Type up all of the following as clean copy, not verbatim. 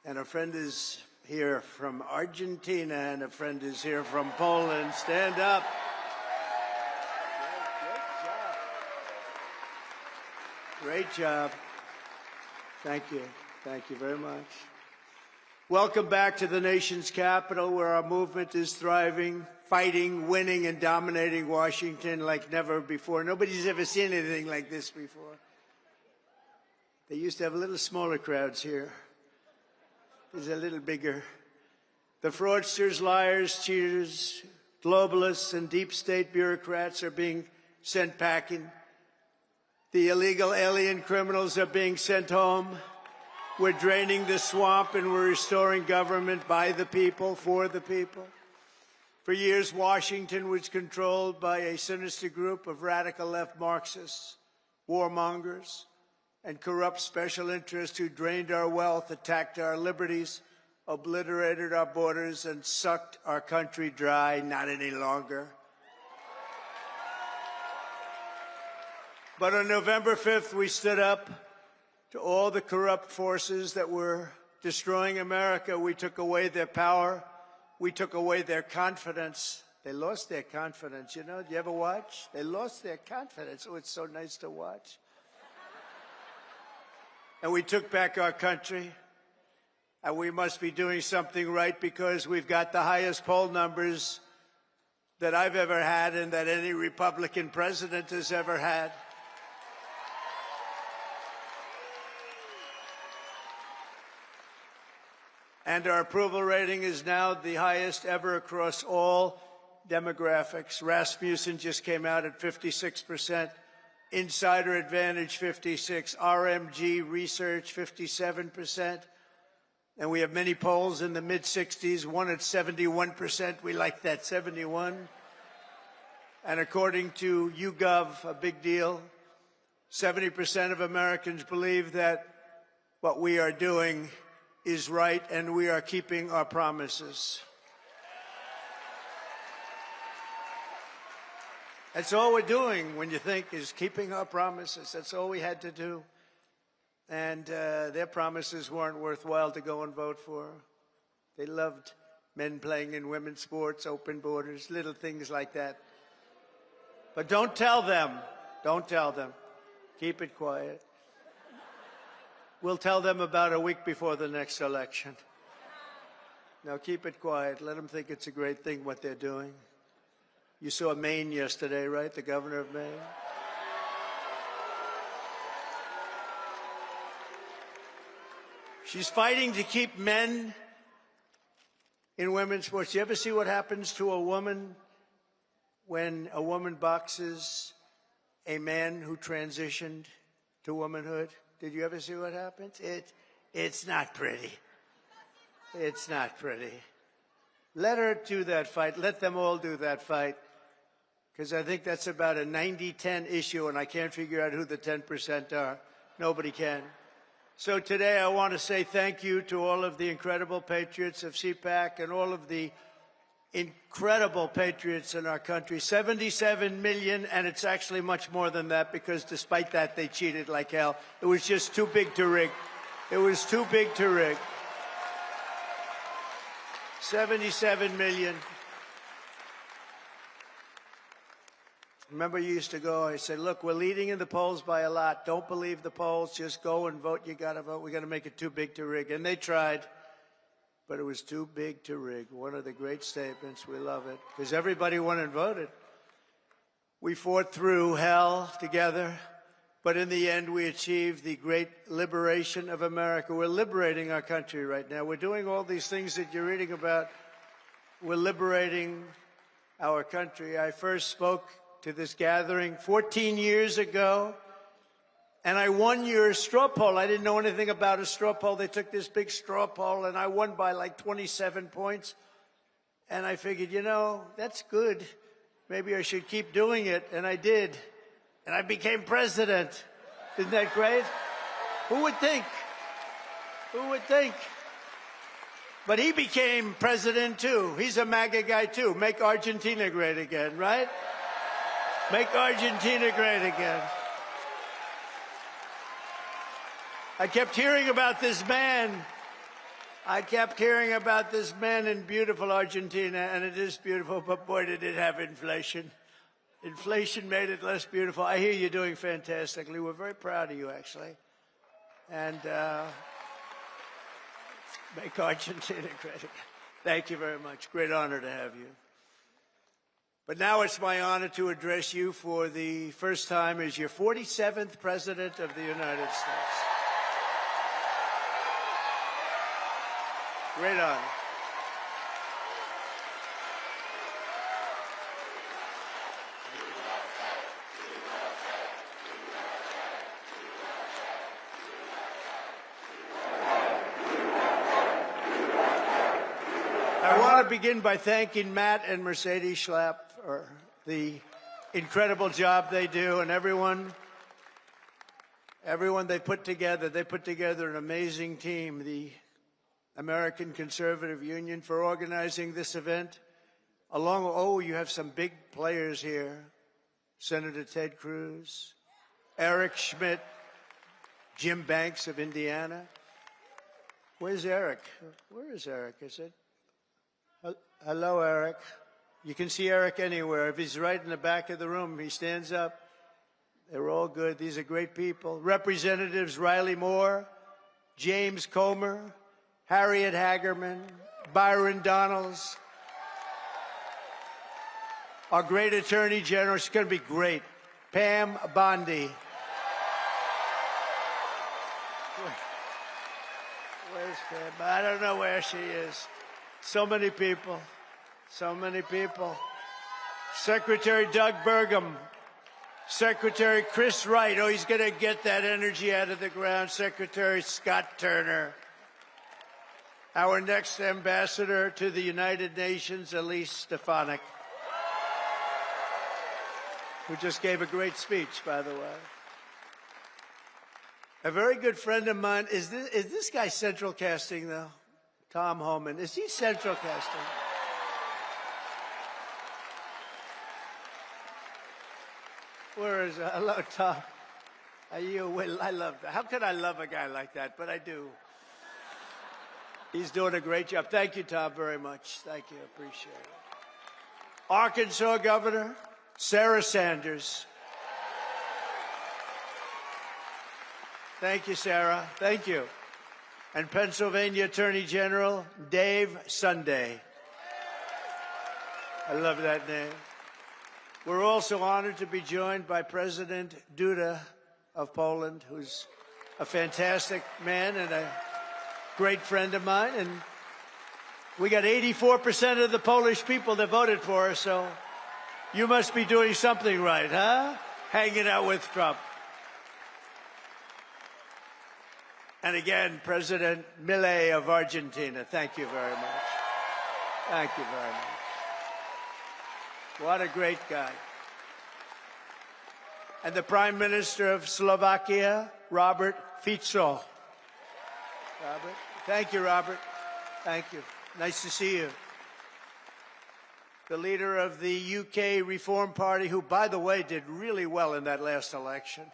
And a friend is here from Argentina, and a friend is here from Poland. Stand up. Great job. Thank you. Thank you very much. Welcome back to the nation's capital, where our movement is thriving, fighting, winning, and dominating Washington like never before. Nobody's ever seen anything like this before. They used to have little smaller crowds here. There's a little bigger. The fraudsters, liars, cheaters, globalists, and deep state bureaucrats are being sent packing. The illegal alien criminals are being sent home. We're draining the swamp, and we're restoring government by the people, for the people. For years, Washington was controlled by a sinister group of radical left Marxists, warmongers, and corrupt special interests who drained our wealth, attacked our liberties, obliterated our borders, and sucked our country dry. Not any longer. But on November 5th, we stood up to all the corrupt forces that were destroying America. We took away their power. We took away their confidence. They lost their confidence. You know, do you ever watch? They lost their confidence. Oh, it's so nice to watch. And we took back our country. And we must be doing something right, because we've got the highest poll numbers that I've ever had and that any Republican president has ever had. And our approval rating is now the highest ever across all demographics. Rasmussen just came out at 56%. Insider Advantage, 56%. RMG Research, 57%. And we have many polls in the mid-60s, one at 71%. We like that, 71. And according to YouGov, a big deal, 70% of Americans believe that what we are doing is right, and we are keeping our promises. That's all we're doing, when you think, is keeping our promises. That's all we had to do. And their promises weren't worthwhile to go and vote for. They loved men playing in women's sports, open borders, little things like that. But don't tell them. Don't tell them. Keep it quiet. We'll tell them about a week before the next election. Now, keep it quiet. Let them think it's a great thing what they're doing. You saw Maine yesterday, right? The governor of Maine. She's fighting to keep men in women's sports. You ever see what happens to a woman when a woman boxes a man who transitioned to womanhood? Did you ever see what happens? It's not pretty. It's not pretty. Let her do that fight. Let them all do that fight. Because I think that's about a 90-10 issue, and I can't figure out who the 10% are. Nobody can. So today I want to say thank you to all of the incredible patriots of CPAC and all of the incredible patriots in our country. 77 million, and it's actually much more than that, because despite that, they cheated like hell. It was just too big to rig. It was too big to rig. 77 million. Remember, you used to go, I said, look, we're leading in the polls by a lot. Don't believe the polls. Just go and vote. You got to vote. We're going to make it too big to rig. And they tried. But it was too big to rig. One of the great statements. We love it. Because everybody went and voted. We fought through hell together. But in the end, we achieved the great liberation of America. We're liberating our country right now. We're doing all these things that you're reading about. We're liberating our country. I first spoke to this gathering 14 years ago. And I won your straw poll. I didn't know anything about a straw poll. They took this big straw poll, and I won by like 27 points. And I figured, you know, that's good. Maybe I should keep doing it. And I did. And I became president. Isn't that great? Who would think? Who would think? But he became president, too. He's a MAGA guy, too. Make Argentina great again, right? Make Argentina great again. I kept hearing about this man I kept hearing about this man in beautiful Argentina, and it is beautiful, but boy, did it have inflation. Inflation made it less beautiful. I hear you're doing fantastically. We're very proud of you, actually. And make Argentina great. Thank you very much. Great honor to have you. But now it's my honor to address you for the first time as your 47th President of the United States. Great honor. I want to begin by thanking Matt and Mercedes Schlapp for the incredible job they do, and everyone they put together. They put together an amazing team, the American Conservative Union, for organizing this event. You have some big players here. Senator Ted Cruz, Eric Schmidt, Jim Banks of Indiana. Where's Eric? Where is Eric? Is it? Hello, Eric. You can see Eric anywhere. If he's right in the back of the room, he stands up. They're all good. These are great people. Representatives Riley Moore, James Comer, Harriet Hagerman, Byron Donalds. Our great Attorney General, she's going to be great, Pam Bondi. Where's Pam? I don't know where she is. So many people. So many people. Secretary Doug Burgum. Secretary Chris Wright. Oh, he's going to get that energy out of the ground. Secretary Scott Turner. Our next ambassador to the United Nations, Elise Stefanik, who just gave a great speech, by the way. A very good friend of mine. Is this guy central casting, though? Tom Homan. Is he central casting? Where is it? Hello, Tom. Are you? I love that. How could I love a guy like that? But I do. He's doing a great job. Thank you, Tom, very much. Thank you. Appreciate it. Arkansas Governor Sarah Sanders. Thank you, Sarah. Thank you. And Pennsylvania Attorney General Dave Sunday. I love that name. We're also honored to be joined by President Duda of Poland, who's a fantastic man and a great friend of mine. And we got 84% of the Polish people that voted for us, so you must be doing something right, huh? Hanging out with Trump. And again, President Milei of Argentina. Thank you very much. Thank you very much. What a great guy. And the Prime Minister of Slovakia, Robert Fico. Robert. Thank you, Robert. Thank you. Nice to see you. The leader of the UK Reform Party, who, by the way, did really well in that last election.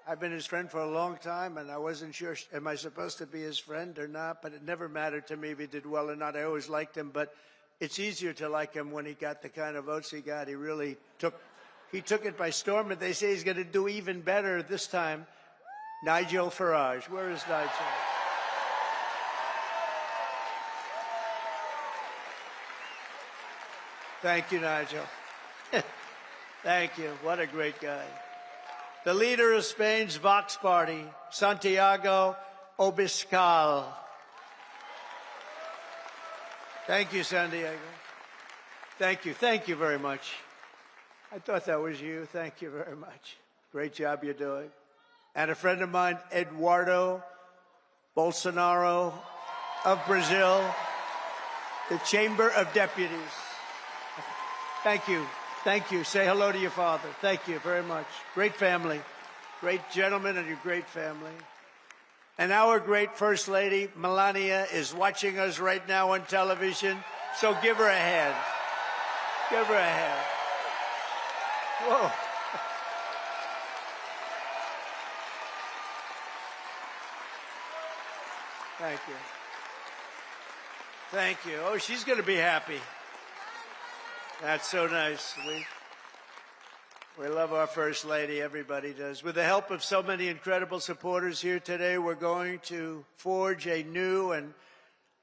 I've been his friend for a long time, and I wasn't sure, am I supposed to be his friend or not? But it never mattered to me if he did well or not. I always liked him, but it's easier to like him when he got the kind of votes he got. He really took it by storm, and they say he's going to do even better this time. Nigel Farage. Where is Nigel? Thank you, Nigel. Thank you. What a great guy. The leader of Spain's Vox Party, Santiago Obiscal. Thank you, Santiago. Thank you. Thank you very much. I thought that was you. Thank you very much. Great job you're doing. And a friend of mine, Eduardo Bolsonaro of Brazil, the Chamber of Deputies. Thank you. Thank you. Say hello to your father. Thank you very much. Great family. Great gentleman and your great family. And our great First Lady, Melania, is watching us right now on television. So give her a hand. Give her a hand. Whoa. Thank you. Thank you. Oh, she's going to be happy. That's so nice. We love our First Lady. Everybody does. With the help of so many incredible supporters here today, we're going to forge a new and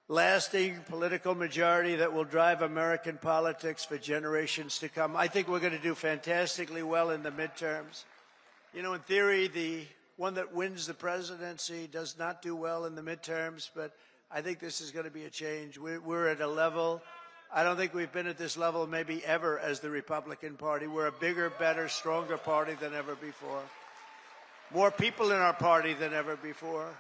lasting political majority that will drive American politics for generations to come. I think we're going to do fantastically well in the midterms. You know, in theory, the one that wins the presidency does not do well in the midterms, but I think this is going to be a change. We're at a level, I don't think we've been at this level maybe ever as the Republican Party. We're a bigger, better, stronger party than ever before. More people in our party than ever before.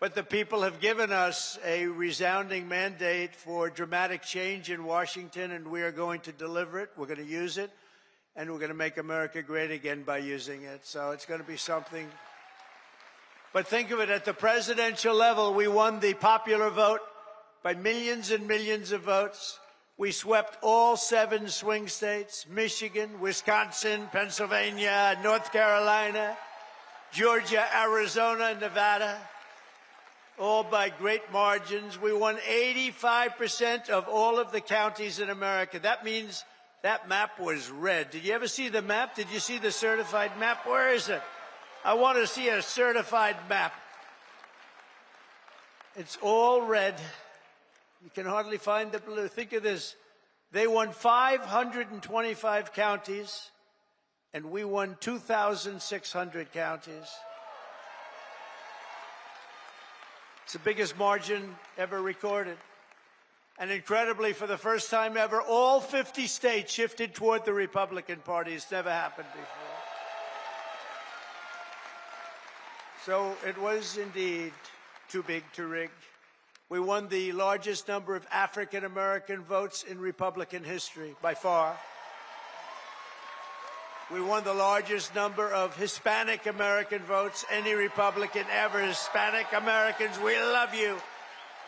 But the people have given us a resounding mandate for dramatic change in Washington, and we are going to deliver it. We're going to use it, and we're going to make America great again by using it. So it's going to be something. But think of it, at the presidential level, we won the popular vote by millions and millions of votes. We swept all 7 swing states, Michigan, Wisconsin, Pennsylvania, North Carolina, Georgia, Arizona, Nevada, all by great margins. We won 85% of all of the counties in America. That means that map was red. Did you ever see the map? Did you see the certified map? Where is it? I want to see a certified map. It's all red. You can hardly find the blue. Think of this. They won 525 counties, and we won 2,600 counties. It's the biggest margin ever recorded. And incredibly, for the first time ever, all 50 states shifted toward the Republican Party. It's never happened before. So it was indeed too big to rig. We won the largest number of African-American votes in Republican history, by far. We won the largest number of Hispanic-American votes, any Republican ever. Hispanic Americans, we love you.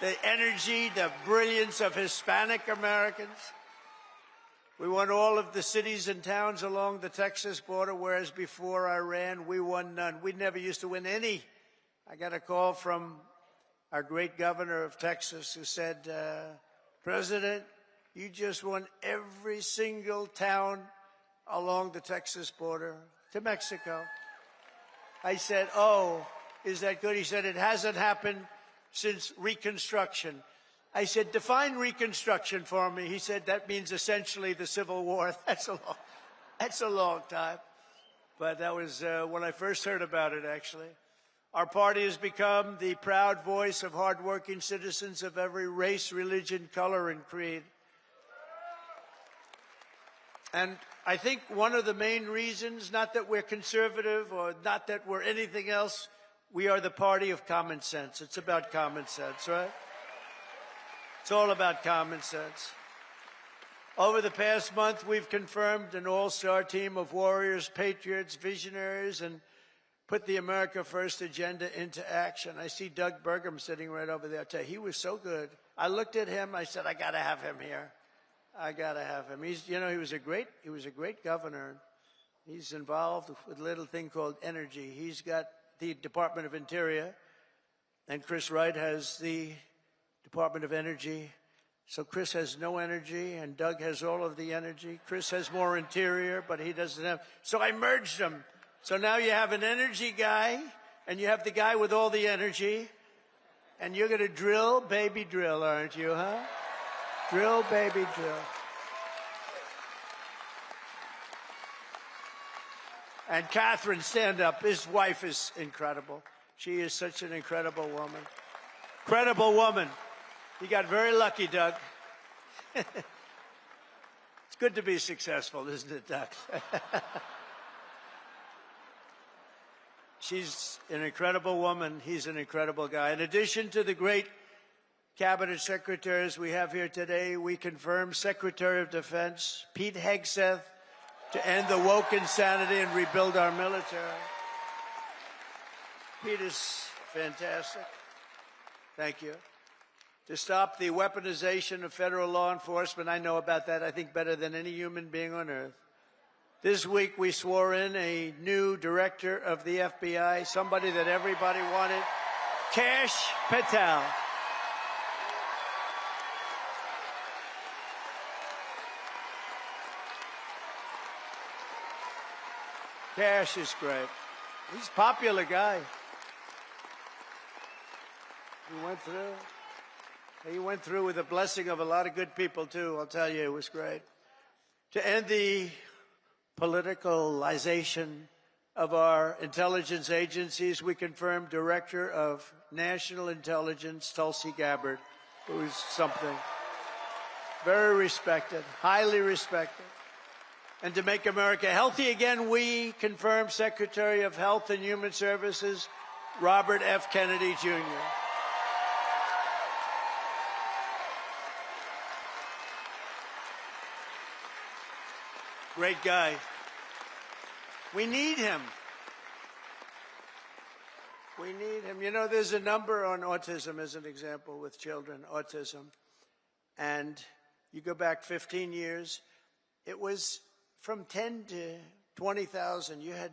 The energy, the brilliance of Hispanic Americans. We won all of the cities and towns along the Texas border, whereas before I ran, we won none. We never used to win any. I got a call from our great governor of Texas who said, President, you just won every single town along the Texas border to Mexico. I said, oh, is that good? He said, it hasn't happened since Reconstruction. I said, define Reconstruction for me. He said, that means essentially the Civil War. That's a long time. But that was when I first heard about it, actually. Our party has become the proud voice of hardworking citizens of every race, religion, color, and creed. And I think one of the main reasons, not that we're conservative or not that we're anything else, we are the party of common sense. It's about common sense, right? It's all about common sense. Over the past month, we've confirmed an all-star team of warriors, patriots, visionaries, and put the America First agenda into action. I see Doug Burgum sitting right over there. I tell you, he was so good. I looked at him. I said, I got to have him here. I got to have him. He's, you know, he was a great governor. He's involved with a little thing called energy. He's got the Department of Interior, and Chris Wright has the Department of Energy. So Chris has no energy, and Doug has all of the energy. Chris has more interior, but he doesn't have. So I merged them. So now you have an energy guy, and you have the guy with all the energy, and you're going to drill, baby, drill, aren't you, huh? Drill, baby, drill. And Catherine, stand up. His wife is incredible. She is such an incredible woman. Incredible woman. You got very lucky, Doug. It's good to be successful, isn't it, Doug? She's an incredible woman. He's an incredible guy. In addition to the great cabinet secretaries we have here today, we confirm Secretary of Defense Pete Hegseth to end the woke insanity and rebuild our military. Pete is fantastic. Thank you. To stop the weaponization of federal law enforcement, I know about that, I think, better than any human being on earth. This week, we swore in a new director of the FBI, somebody that everybody wanted, Kash Patel. Cash is great. He's a popular guy. He went through with the blessing of a lot of good people, too. I'll tell you, it was great. To end the politicalization of our intelligence agencies, we confirmed Director of National Intelligence, Tulsi Gabbard, who is something very respected, highly respected. And to make America healthy again, we confirmed Secretary of Health and Human Services, Robert F. Kennedy, Jr. Great guy. We need him. We need him. You know, there's a number on autism as an example with children, autism. And you go back 15 years, it was from 10 to 20,000. You had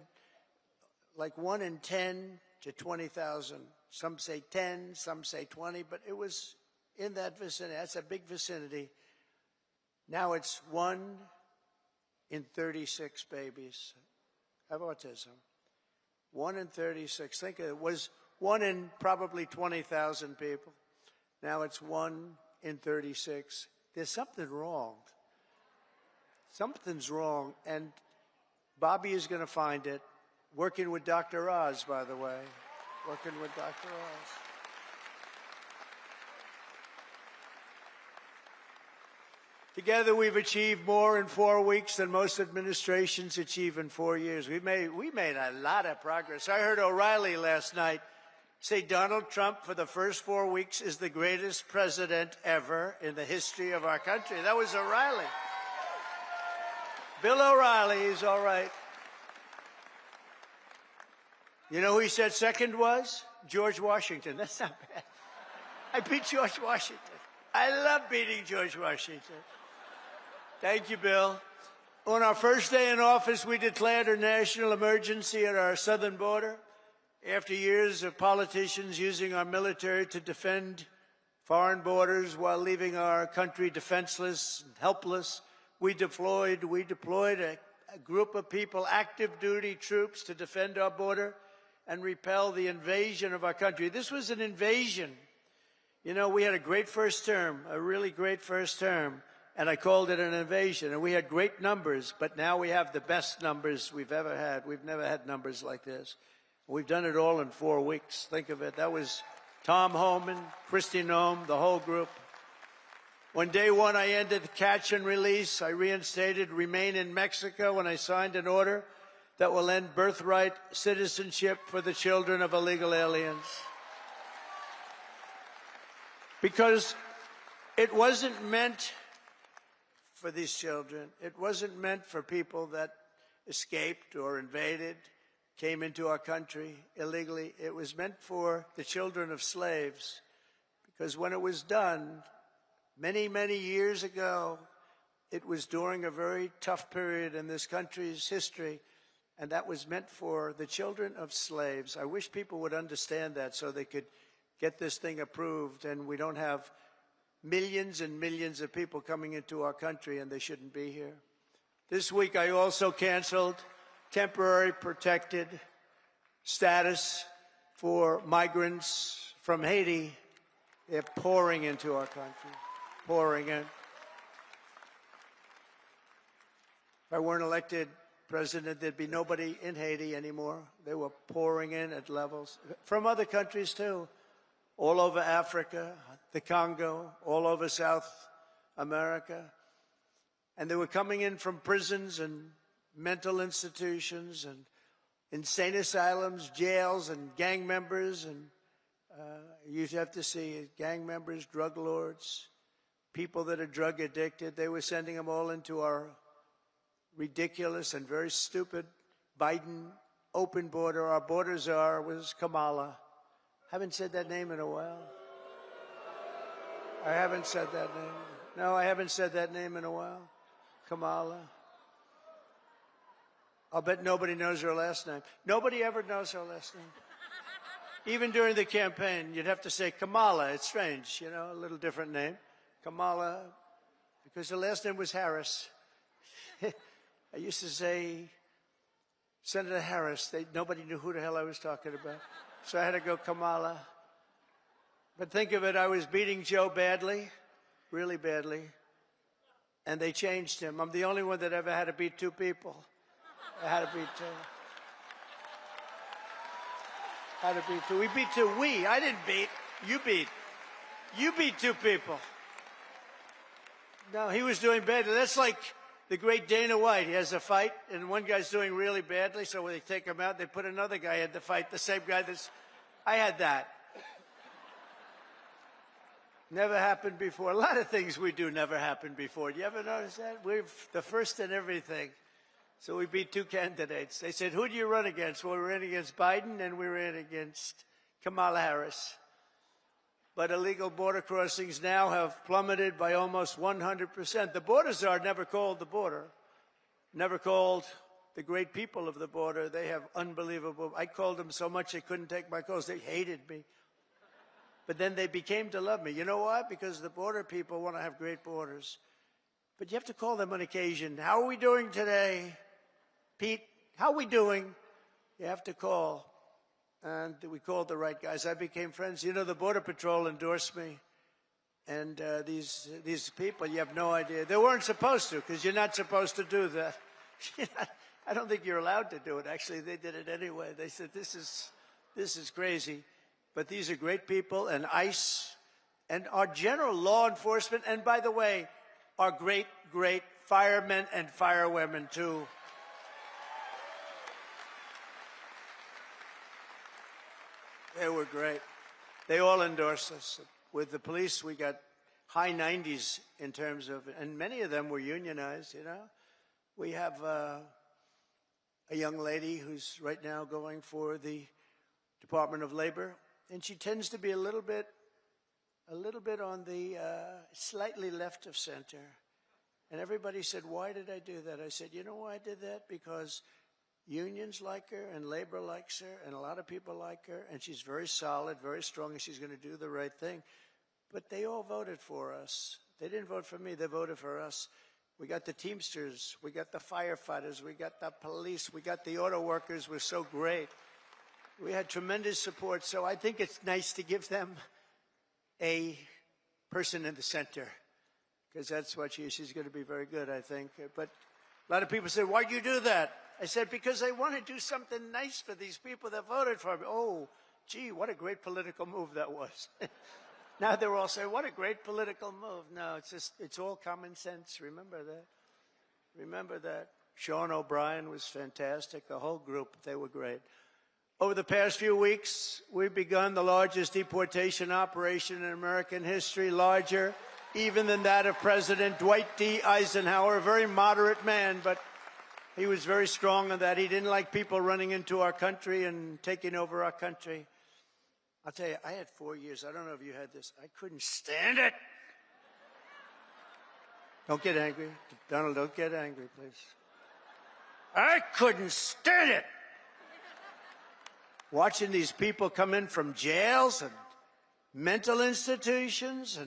like 1 in 10 to 20,000. Some say 10, some say 20, but it was in that vicinity. That's a big vicinity. Now it's 1 in 36 babies have autism. 1 in 36. Think it was 1 in probably 20,000 people. Now it's 1 in 36. There's something wrong. Something's wrong, and Bobby is going to find it. Working with Dr. Oz, by the way. Working with Dr. Oz. Together, we've achieved more in 4 weeks than most administrations achieve in 4 years. We made a lot of progress. I heard O'Reilly last night say Donald Trump, for the first 4 weeks, is the greatest president ever in the history of our country. That was O'Reilly. Bill O'Reilly is all right. You know who he said second was? George Washington. That's not bad. I beat George Washington. I love beating George Washington. Thank you, Bill. On our first day in office, we declared a national emergency at our southern border. After years of politicians using our military to defend foreign borders while leaving our country defenseless and helpless, we deployed a group of people, active duty troops, to defend our border and repel the invasion of our country. This was an invasion. You know, we had a great first term, a really great first term, and I called it an invasion. And we had great numbers, but now we have the best numbers we've ever had. We've never had numbers like this. We've done it all in 4 weeks. Think of it. That was Tom Homan, Kristi Noem, the whole group. On day one, I ended the catch and release. I reinstated remain in Mexico, and I signed an order that will end birthright citizenship for the children of illegal aliens. Because it wasn't meant for these children. It wasn't meant for people that escaped or invaded, came into our country illegally. It was meant for the children of slaves. Because when it was done, many, many years ago, it was during a very tough period in this country's history, and that was meant for the children of slaves. I wish people would understand that so they could get this thing approved and we don't have millions and millions of people coming into our country and they shouldn't be here. This week, I also canceled temporary protected status for migrants from Haiti. They're pouring into our country. Pouring in. If I weren't elected president, there'd be nobody in Haiti anymore. They were pouring in at levels from other countries too, all over Africa, the Congo, all over South America. And they were coming in from prisons and mental institutions and insane asylums, jails, and gang members. And you have to see gang members, drug lords, people that are drug addicted. They were sending them all into our ridiculous and very stupid Biden open border. Our border czar was Kamala. Haven't said that name in a while. I haven't said that name. No, I haven't said that name in a while. Kamala. I'll bet nobody knows her last name. Nobody ever knows her last name. Even during the campaign, you'd have to say Kamala. It's strange, you know, a little different name. Kamala, because her last name was Harris. I used to say, Senator Harris. Nobody knew who the hell I was talking about. So I had to go Kamala. But think of it, I was beating Joe badly, really badly, and they changed him. I'm the only one that ever had to beat two people. I had to beat two. Had to beat two. We beat two. I didn't beat. You beat. You beat two people. No, he was doing badly. That's like the great Dana White. He has a fight, and one guy's doing really badly, so when they take him out, they put another guy in the fight, the same guy that's... I had that. Never happened before. A lot of things we do never happened before. Do you ever notice that? We're the first in everything. So we beat two candidates. They said, who do you run against? Well, we ran against Biden, and we ran against Kamala Harris. But illegal border crossings now have plummeted by almost 100%. The border czar never called the border, never called the great people of the border. They have unbelievable... I called them so much they couldn't take my calls. They hated me. But then they became to love me. You know why? Because the border people want to have great borders. But you have to call them on occasion. How are we doing today? Pete, how are we doing? You have to call. And we called the right guys. I became friends. You know, the Border Patrol endorsed me. And these people, you have no idea. They weren't supposed to, because you're not supposed to do that. I don't think you're allowed to do it. Actually, they did it anyway. They said, this is crazy. But these are great people, and ICE, and our general law enforcement, and by the way, our great, great firemen and firewomen, too. They were great. They all endorsed us. With the police, we got high 90s in terms of, and many of them were unionized, you know. We have a young lady who's right now going for the Department of Labor, and she tends to be a little bit on the slightly left of center. And everybody said, why did I do that? I said, you know why I did that? Because unions like her, and labor likes her, and a lot of people like her, and she's very solid, very strong, and she's going to do the right thing. But they all voted for us. They didn't vote for me, they voted for us. We got the Teamsters, we got the firefighters, we got the police, we got the auto workers, were so great. We had tremendous support, so I think it's nice to give them a person in the center, because that's what she's going to be very good, I think. But a lot of people said, why'd you do that? I said, because I want to do something nice for these people that voted for me. Oh, gee, what a great political move that was. Now they're all saying, what a great political move. No, it's all common sense. Remember that. Remember that. Sean O'Brien was fantastic. The whole group, they were great. Over the past few weeks, we've begun the largest deportation operation in American history, larger even than that of President Dwight D. Eisenhower, a very moderate man, but he was very strong on that. He didn't like people running into our country and taking over our country. I'll tell you, I had 4 years. I don't know if you had this. I couldn't stand it. Don't get angry. Donald, don't get angry, please. I couldn't stand it. Watching these people come in from jails and mental institutions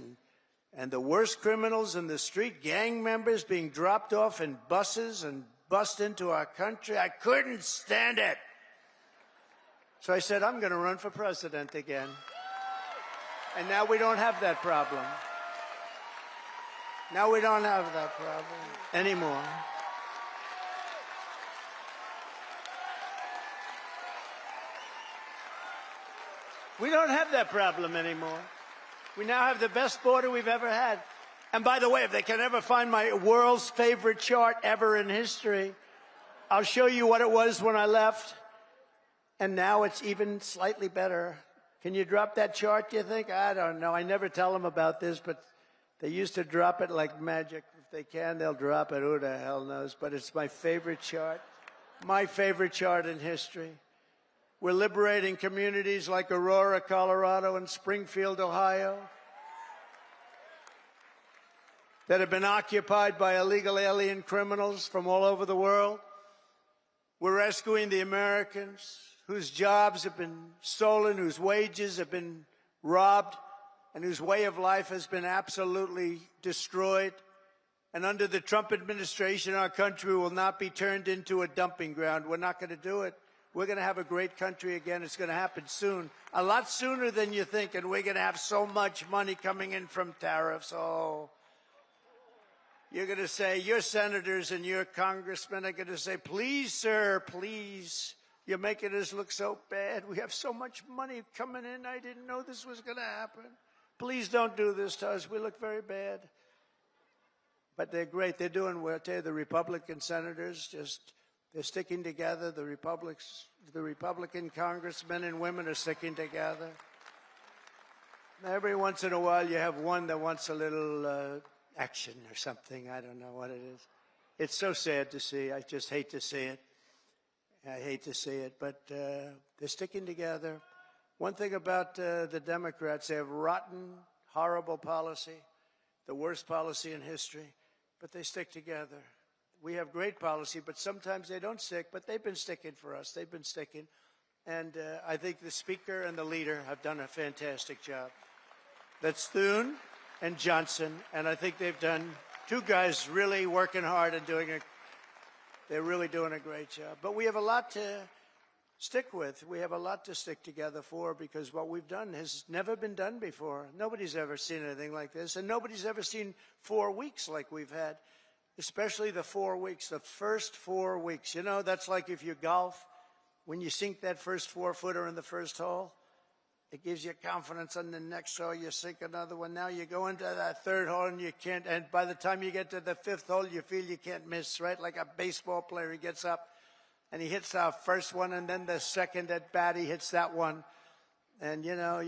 and the worst criminals in the street, gang members being dropped off in buses and bust into our country. I couldn't stand it. So I said, I'm going to run for president again. And now we don't have that problem. Now we don't have that problem anymore. We don't have that problem anymore. We now have the best border we've ever had. And by the way, if they can ever find my world's favorite chart ever in history, I'll show you what it was when I left. And now it's even slightly better. Can you drop that chart, do you think? I don't know. I never tell them about this, but they used to drop it like magic. If they can, they'll drop it. Who the hell knows? But it's my favorite chart. My favorite chart in history. We're liberating communities like Aurora, Colorado, and Springfield, Ohio, that have been occupied by illegal alien criminals from all over the world. We're rescuing the Americans whose jobs have been stolen, whose wages have been robbed, and whose way of life has been absolutely destroyed. And under the Trump administration, our country will not be turned into a dumping ground. We're not going to do it. We're going to have a great country again. It's going to happen soon, a lot sooner than you think, and we're going to have so much money coming in from tariffs. Oh, you're going to say, your senators and your congressmen are going to say, please, sir, please. You're making us look so bad. We have so much money coming in. I didn't know this was going to happen. Please don't do this to us. We look very bad. But they're great. They're doing well. I tell you, the Republican senators they're sticking together. The Republican congressmen and women are sticking together. Every once in a while, you have one that wants a little action or something. I don't know what it is. It's so sad to see. I just hate to see it. I hate to see it, but they're sticking together. One thing about the Democrats, they have rotten, horrible policy, the worst policy in history, but they stick together. We have great policy, but sometimes they don't stick, but they've been sticking for us. They've been sticking. And I think the Speaker and the leader have done a fantastic job. That's Thune and Johnson, and I think they've done, two guys really working hard and they're really doing a great job. But we have a lot to stick with. We have a lot to stick together for, because what we've done has never been done before. Nobody's ever seen anything like this, and nobody's ever seen 4 weeks like we've had, especially the 4 weeks, the first 4 weeks. You know, that's like if you golf, when you sink that first 4-footer in the first hole, it gives you confidence on the next hole. You sink another one. Now you go into that third hole and you can't, and by the time you get to the fifth hole, you feel you can't miss, right? Like a baseball player, he gets up and he hits our first one, and then the second at bat, he hits that one. And, you know,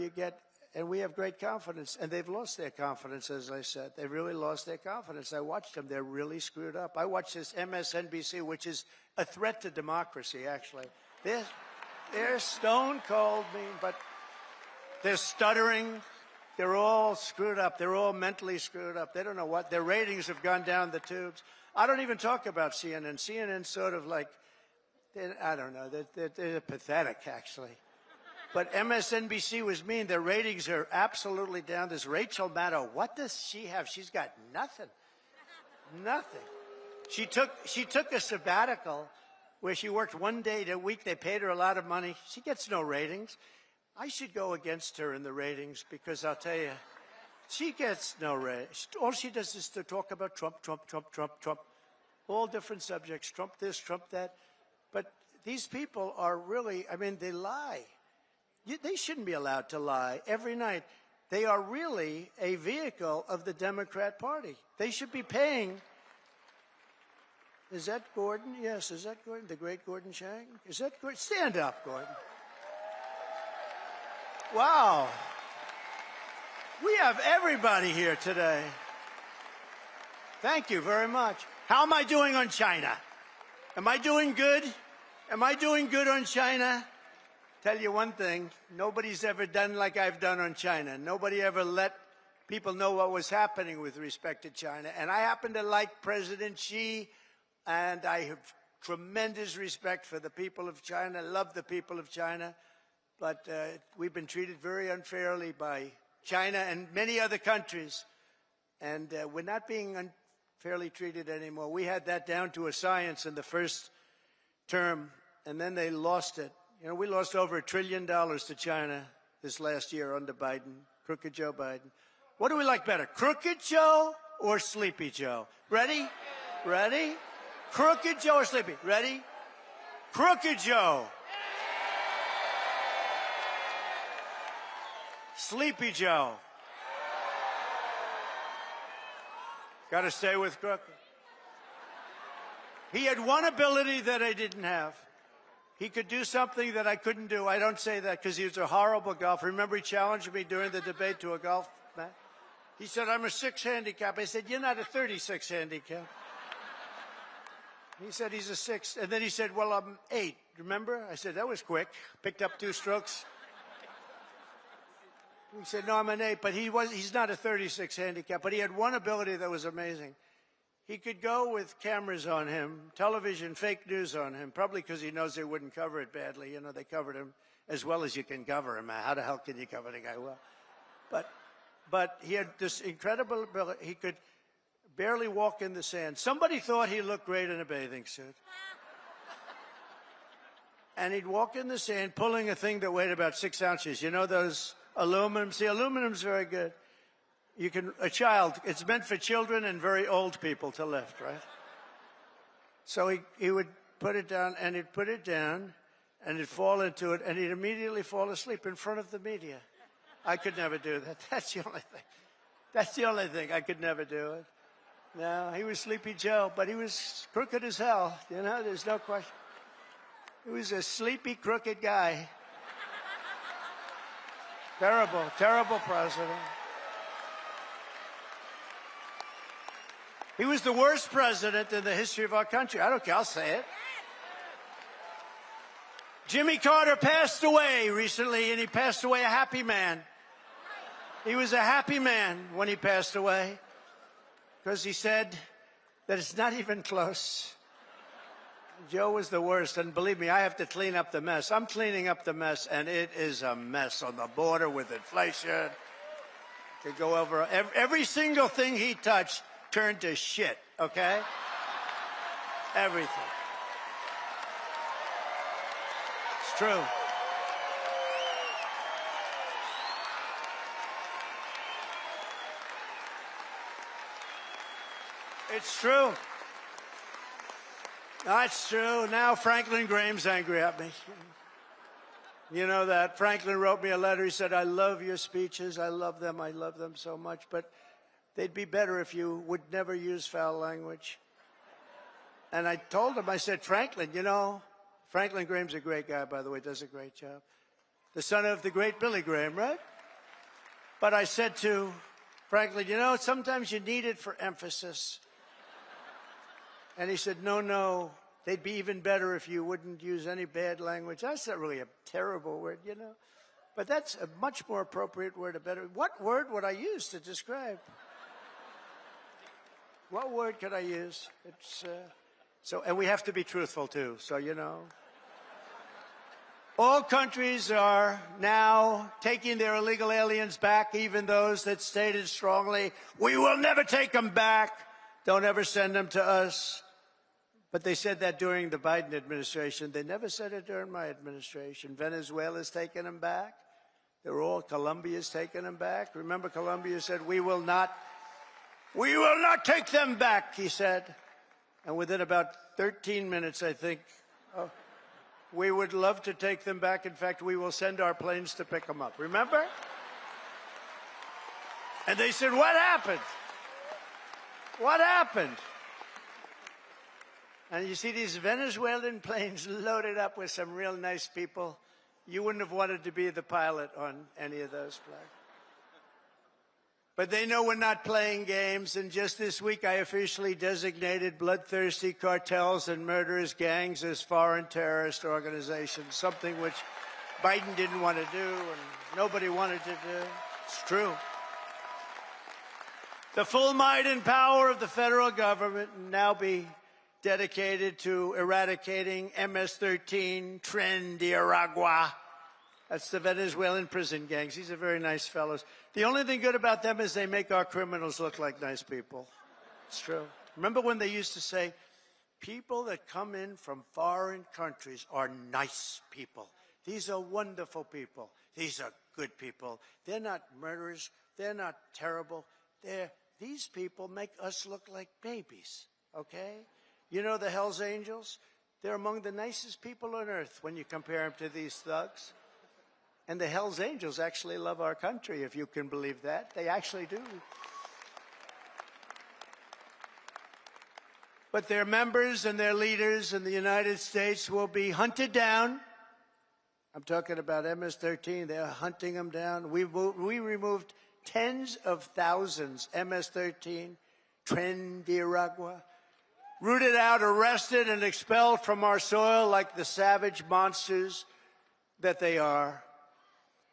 and we have great confidence. And they've lost their confidence, as I said. They've really lost their confidence. I watched them. They're really screwed up. I watched this MSNBC, which is a threat to democracy, actually. They're stone cold mean, but they're stuttering. They're all screwed up. They're all mentally screwed up. They don't know what. Their ratings have gone down the tubes. I don't even talk about CNN. CNN's sort of like, I don't know. They're pathetic, actually. But MSNBC was mean. Their ratings are absolutely down. This Rachel Maddow, what does she have? She's got nothing. Nothing. She took a sabbatical where she worked 1 day a week. They paid her a lot of money. She gets no ratings. I should go against her in the ratings, because I'll tell you, she gets no ratings. All she does is to talk about Trump, Trump, Trump, Trump, Trump. All different subjects, Trump this, Trump that. But these people are really, I mean, they lie. They shouldn't be allowed to lie every night. They are really a vehicle of the Democrat Party. They should be paying. Is that Gordon? Yes, is that Gordon? The great Gordon Chang? Is that Gordon? Stand up, Gordon. Wow. We have everybody here today. Thank you very much. How am I doing on China? Am I doing good? Am I doing good on China? Tell you one thing, nobody's ever done like I've done on China. Nobody ever let people know what was happening with respect to China. And I happen to like President Xi, and I have tremendous respect for the people of China, love the people of China. But we've been treated very unfairly by China and many other countries. And we're not being unfairly treated anymore. We had that down to a science in the first term, and then they lost it. You know, we lost over $1 trillion to China this last year under Biden, Crooked Joe Biden. What do we like better, Crooked Joe or Sleepy Joe? Ready? Ready? Crooked Joe or Sleepy? Ready? Crooked Joe. Sleepy Joe. Got to stay with Crooked. He had one ability that I didn't have. He could do something that I couldn't do. I don't say that because he was a horrible golfer. Remember, he challenged me during the debate to a golf match? He said, I'm a 6 handicap. I said, you're not a 36 handicap. He said he's a 6. And then he said, well, I'm 8. Remember? I said, that was quick. Picked up 2 strokes. He said, no, I'm an 8. But he's not a 36 handicap. But he had one ability that was amazing. He could go with cameras on him, television, fake news on him, probably because he knows they wouldn't cover it badly. You know, they covered him as well as you can cover him. How the hell can you cover the guy well? But he had this incredible ability. He could barely walk in the sand. Somebody thought he looked great in a bathing suit. And he'd walk in the sand pulling a thing that weighed about 6 ounces. You know those aluminum? See, aluminum's very good. You can, a child, it's meant for children and very old people to lift, right? So he would put it down, and he'd put it down, and he'd fall into it, and he'd immediately fall asleep in front of the media. I could never do that. That's the only thing. That's the only thing. I could never do it. No, he was Sleepy Joe, but he was crooked as hell. You know, there's no question. He was a sleepy, crooked guy. Terrible, terrible president. He was the worst president in the history of our country. I don't care, I'll say it. Jimmy Carter passed away recently, and he passed away a happy man. He was a happy man when he passed away, because he said that it's not even close. Joe was the worst, and believe me, I have to clean up the mess. I'm cleaning up the mess, and it is a mess on the border with inflation. Could go over every single thing he touched turned to shit, okay? Everything. It's true. It's true. That's true. Now Franklin Graham's angry at me. You know that. Franklin wrote me a letter. He said, I love your speeches. I love them so much. But they'd be better if you would never use foul language. And I told him, I said, Franklin, you know, Franklin Graham's a great guy, by the way, does a great job. The son of the great Billy Graham, right? But I said to Franklin, you know, sometimes you need it for emphasis. And he said, no, they'd be even better if you wouldn't use any bad language. That's not really a terrible word, you know. But that's a much more appropriate word, a better. What word would I use to describe? What word could I use? It's, and we have to be truthful, too, so you know. All countries are now taking their illegal aliens back, even those that stated strongly, we will never take them back. Don't ever send them to us. But they said that during the Biden administration. They never said it during my administration. Venezuela's taking them back. They're all, Colombia's taking them back. Remember, Colombia said, we will not take them back, he said. And within about 13 minutes, I think, we would love to take them back. In fact, we will send our planes to pick them up. Remember? And they said, what happened? What happened? And you see these Venezuelan planes loaded up with some real nice people. You wouldn't have wanted to be the pilot on any of those planes. But they know we're not playing games, and just this week I officially designated bloodthirsty cartels and murderous gangs as foreign terrorist organizations, something which Biden didn't want to do and nobody wanted to do. It's true. The full might and power of the federal government will now be dedicated to eradicating MS-13, Tren de Aragua. That's the Venezuelan prison gangs. These are very nice fellows. The only thing good about them is they make our criminals look like nice people. It's true. Remember when they used to say, people that come in from foreign countries are nice people. These are wonderful people. These are good people. They're not murderers. They're not terrible. These people make us look like babies, okay? You know the Hells Angels? They're among the nicest people on earth when you compare them to these thugs. And the Hells Angels actually love our country, if you can believe that. They actually do. But their members and their leaders in the United States will be hunted down. I'm talking about MS-13. They're hunting them down. We removed tens of thousands, MS-13, Tren de Aragua, rooted out, arrested, and expelled from our soil like the savage monsters that they are.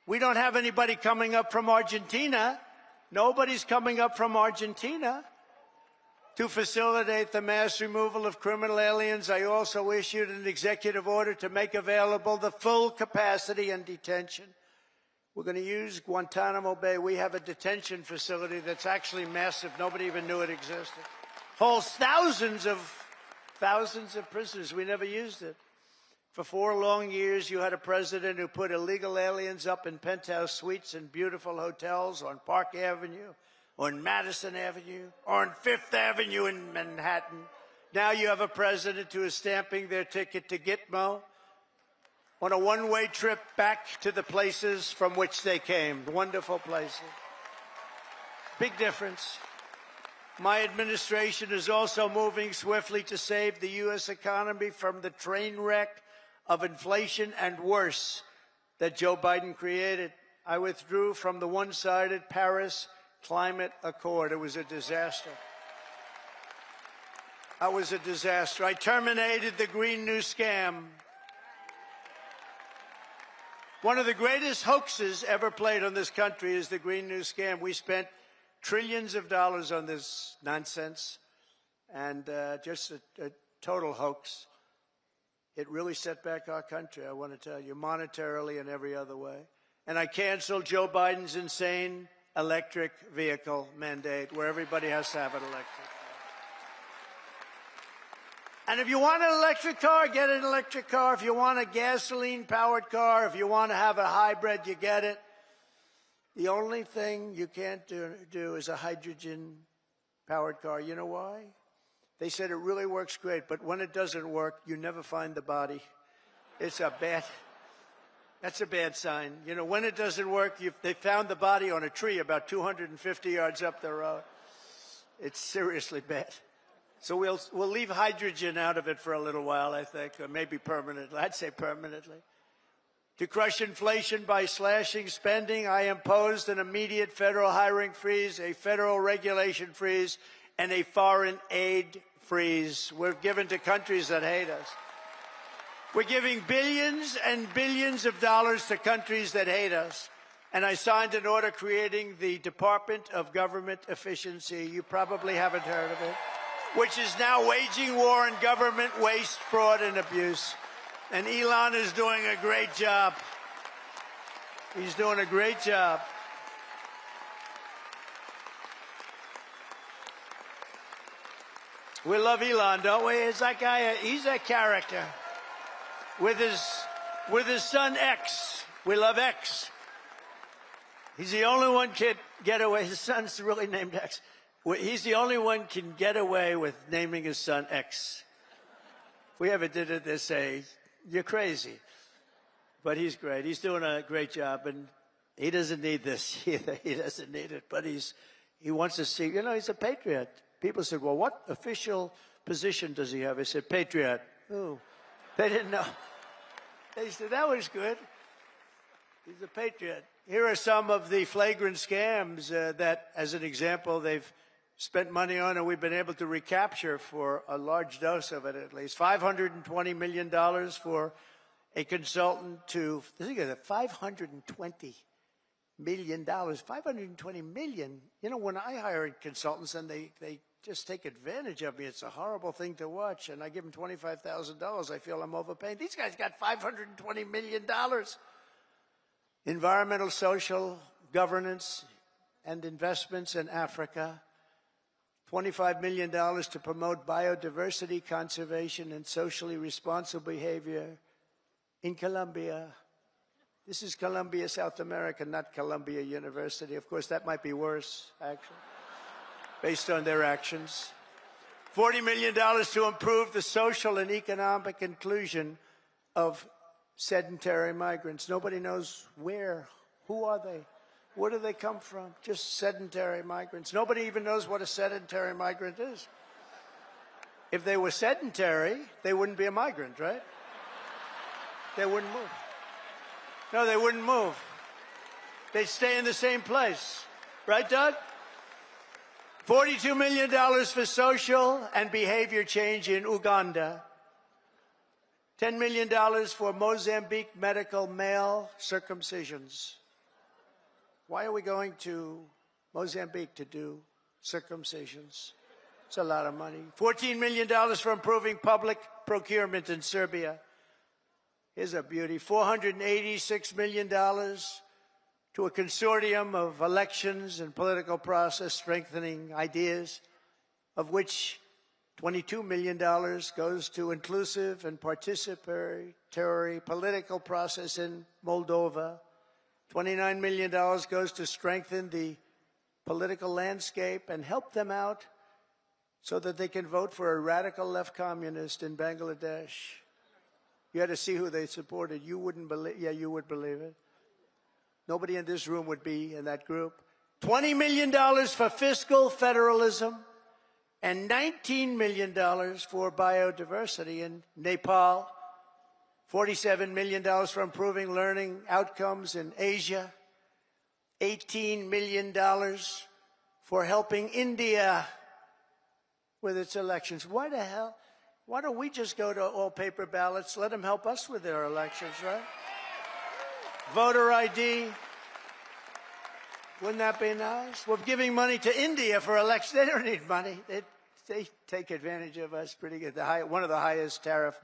We don't have anybody coming up from Argentina. Nobody's coming up from Argentina to facilitate the mass removal of criminal aliens. I also issued an executive order to make available the full capacity and detention We're going to use Guantanamo Bay. We have a detention facility that's actually massive. Nobody even knew it existed. Holds thousands of prisoners. We never used it. For 4 long years, you had a president who put illegal aliens up in penthouse suites in beautiful hotels on Park Avenue, on Madison Avenue, or on Fifth Avenue in Manhattan. Now you have a president who is stamping their ticket to Gitmo on a one-way trip back to the places from which they came. Wonderful places. Big difference. My administration is also moving swiftly to save the U.S. economy from the train wreck of inflation and worse that Joe Biden created. I withdrew from the one-sided Paris Climate Accord. It was a disaster. That was a disaster. I terminated the Green New Scam. One of the greatest hoaxes ever played on this country is the Green New Scam. We spent trillions of dollars on this nonsense, and just a total hoax. It really set back our country, I want to tell you, monetarily and every other way. And I canceled Joe Biden's insane electric vehicle mandate, where everybody has to have an electric car. And if you want an electric car, get an electric car. If you want a gasoline-powered car, if you want to have a hybrid, you get it. The only thing you can't do is a hydrogen-powered car. You know why? They said it really works great, but when it doesn't work, you never find the body. That's a bad sign. You know, when it doesn't work, they found the body on a tree about 250 yards up the road. It's seriously bad. So we'll leave hydrogen out of it for a little while, I think, or maybe permanently. I'd say permanently. To crush inflation by slashing spending, I imposed an immediate federal hiring freeze, a federal regulation freeze, and a foreign aid freeze. We're given to countries that hate us. We're giving billions and billions of dollars to countries that hate us. And I signed an order creating the Department of Government Efficiency. You probably haven't heard of it, which is now waging war on government waste, fraud, and abuse. And Elon is doing a great job. He's doing a great job. We love Elon, don't we? It's that guy, he's a character. With his son X. We love X. He's the only one can get away. His son's really named X. He's the only one can get away with naming his son X. If we ever did it, they'd say, you're crazy. But he's great. He's doing a great job, and he doesn't need this either. He doesn't need it, but he wants to see, he's a patriot. People said, well, what official position does he have? I said, patriot. Oh, they didn't know. They said, that was good. He's a patriot. Here are some of the flagrant scams that, as an example, they've spent money on and we've been able to recapture for a large dose of it at least. $520 million for a consultant to, think of it, $520 million. $520 million. When I hire consultants and they just take advantage of me, it's a horrible thing to watch. And I give them $25,000. I feel I'm overpaying. These guys got $520 million. Environmental, social, governance, and investments in Africa. $25 million to promote biodiversity, conservation, and socially responsible behavior in Colombia. This is Colombia, South America, not Columbia University. Of course, that might be worse, actually, based on their actions. $40 million to improve the social and economic inclusion of sedentary migrants. Nobody knows where. Who are they? Where do they come from? Just sedentary migrants. Nobody even knows what a sedentary migrant is. If they were sedentary, they wouldn't be a migrant, right? They wouldn't move. No, they wouldn't move. They'd stay in the same place. Right, Doug? $42 million for social and behavior change in Uganda. $10 million for Mozambique medical male circumcisions. Why are we going to Mozambique to do circumcisions? It's a lot of money. $14 million for improving public procurement in Serbia. Here's a beauty. $486 million to a consortium of elections and political process strengthening ideas, of which $22 million goes to inclusive and participatory political process in Moldova. $29 million goes to strengthen the political landscape and help them out so that they can vote for a radical left communist in Bangladesh. You had to see who they supported. You wouldn't believe, yeah, you would believe it. Nobody in this room would be in that group. $20 million for fiscal federalism and $19 million for biodiversity in Nepal. $47 million for improving learning outcomes in Asia. $18 million for helping India with its elections. Why the hell? Why don't we just go to all paper ballots? Let them help us with their elections, right? Voter ID. Wouldn't that be nice? We're giving money to India for elections. They don't need money. They take advantage of us pretty good. One of the highest tariff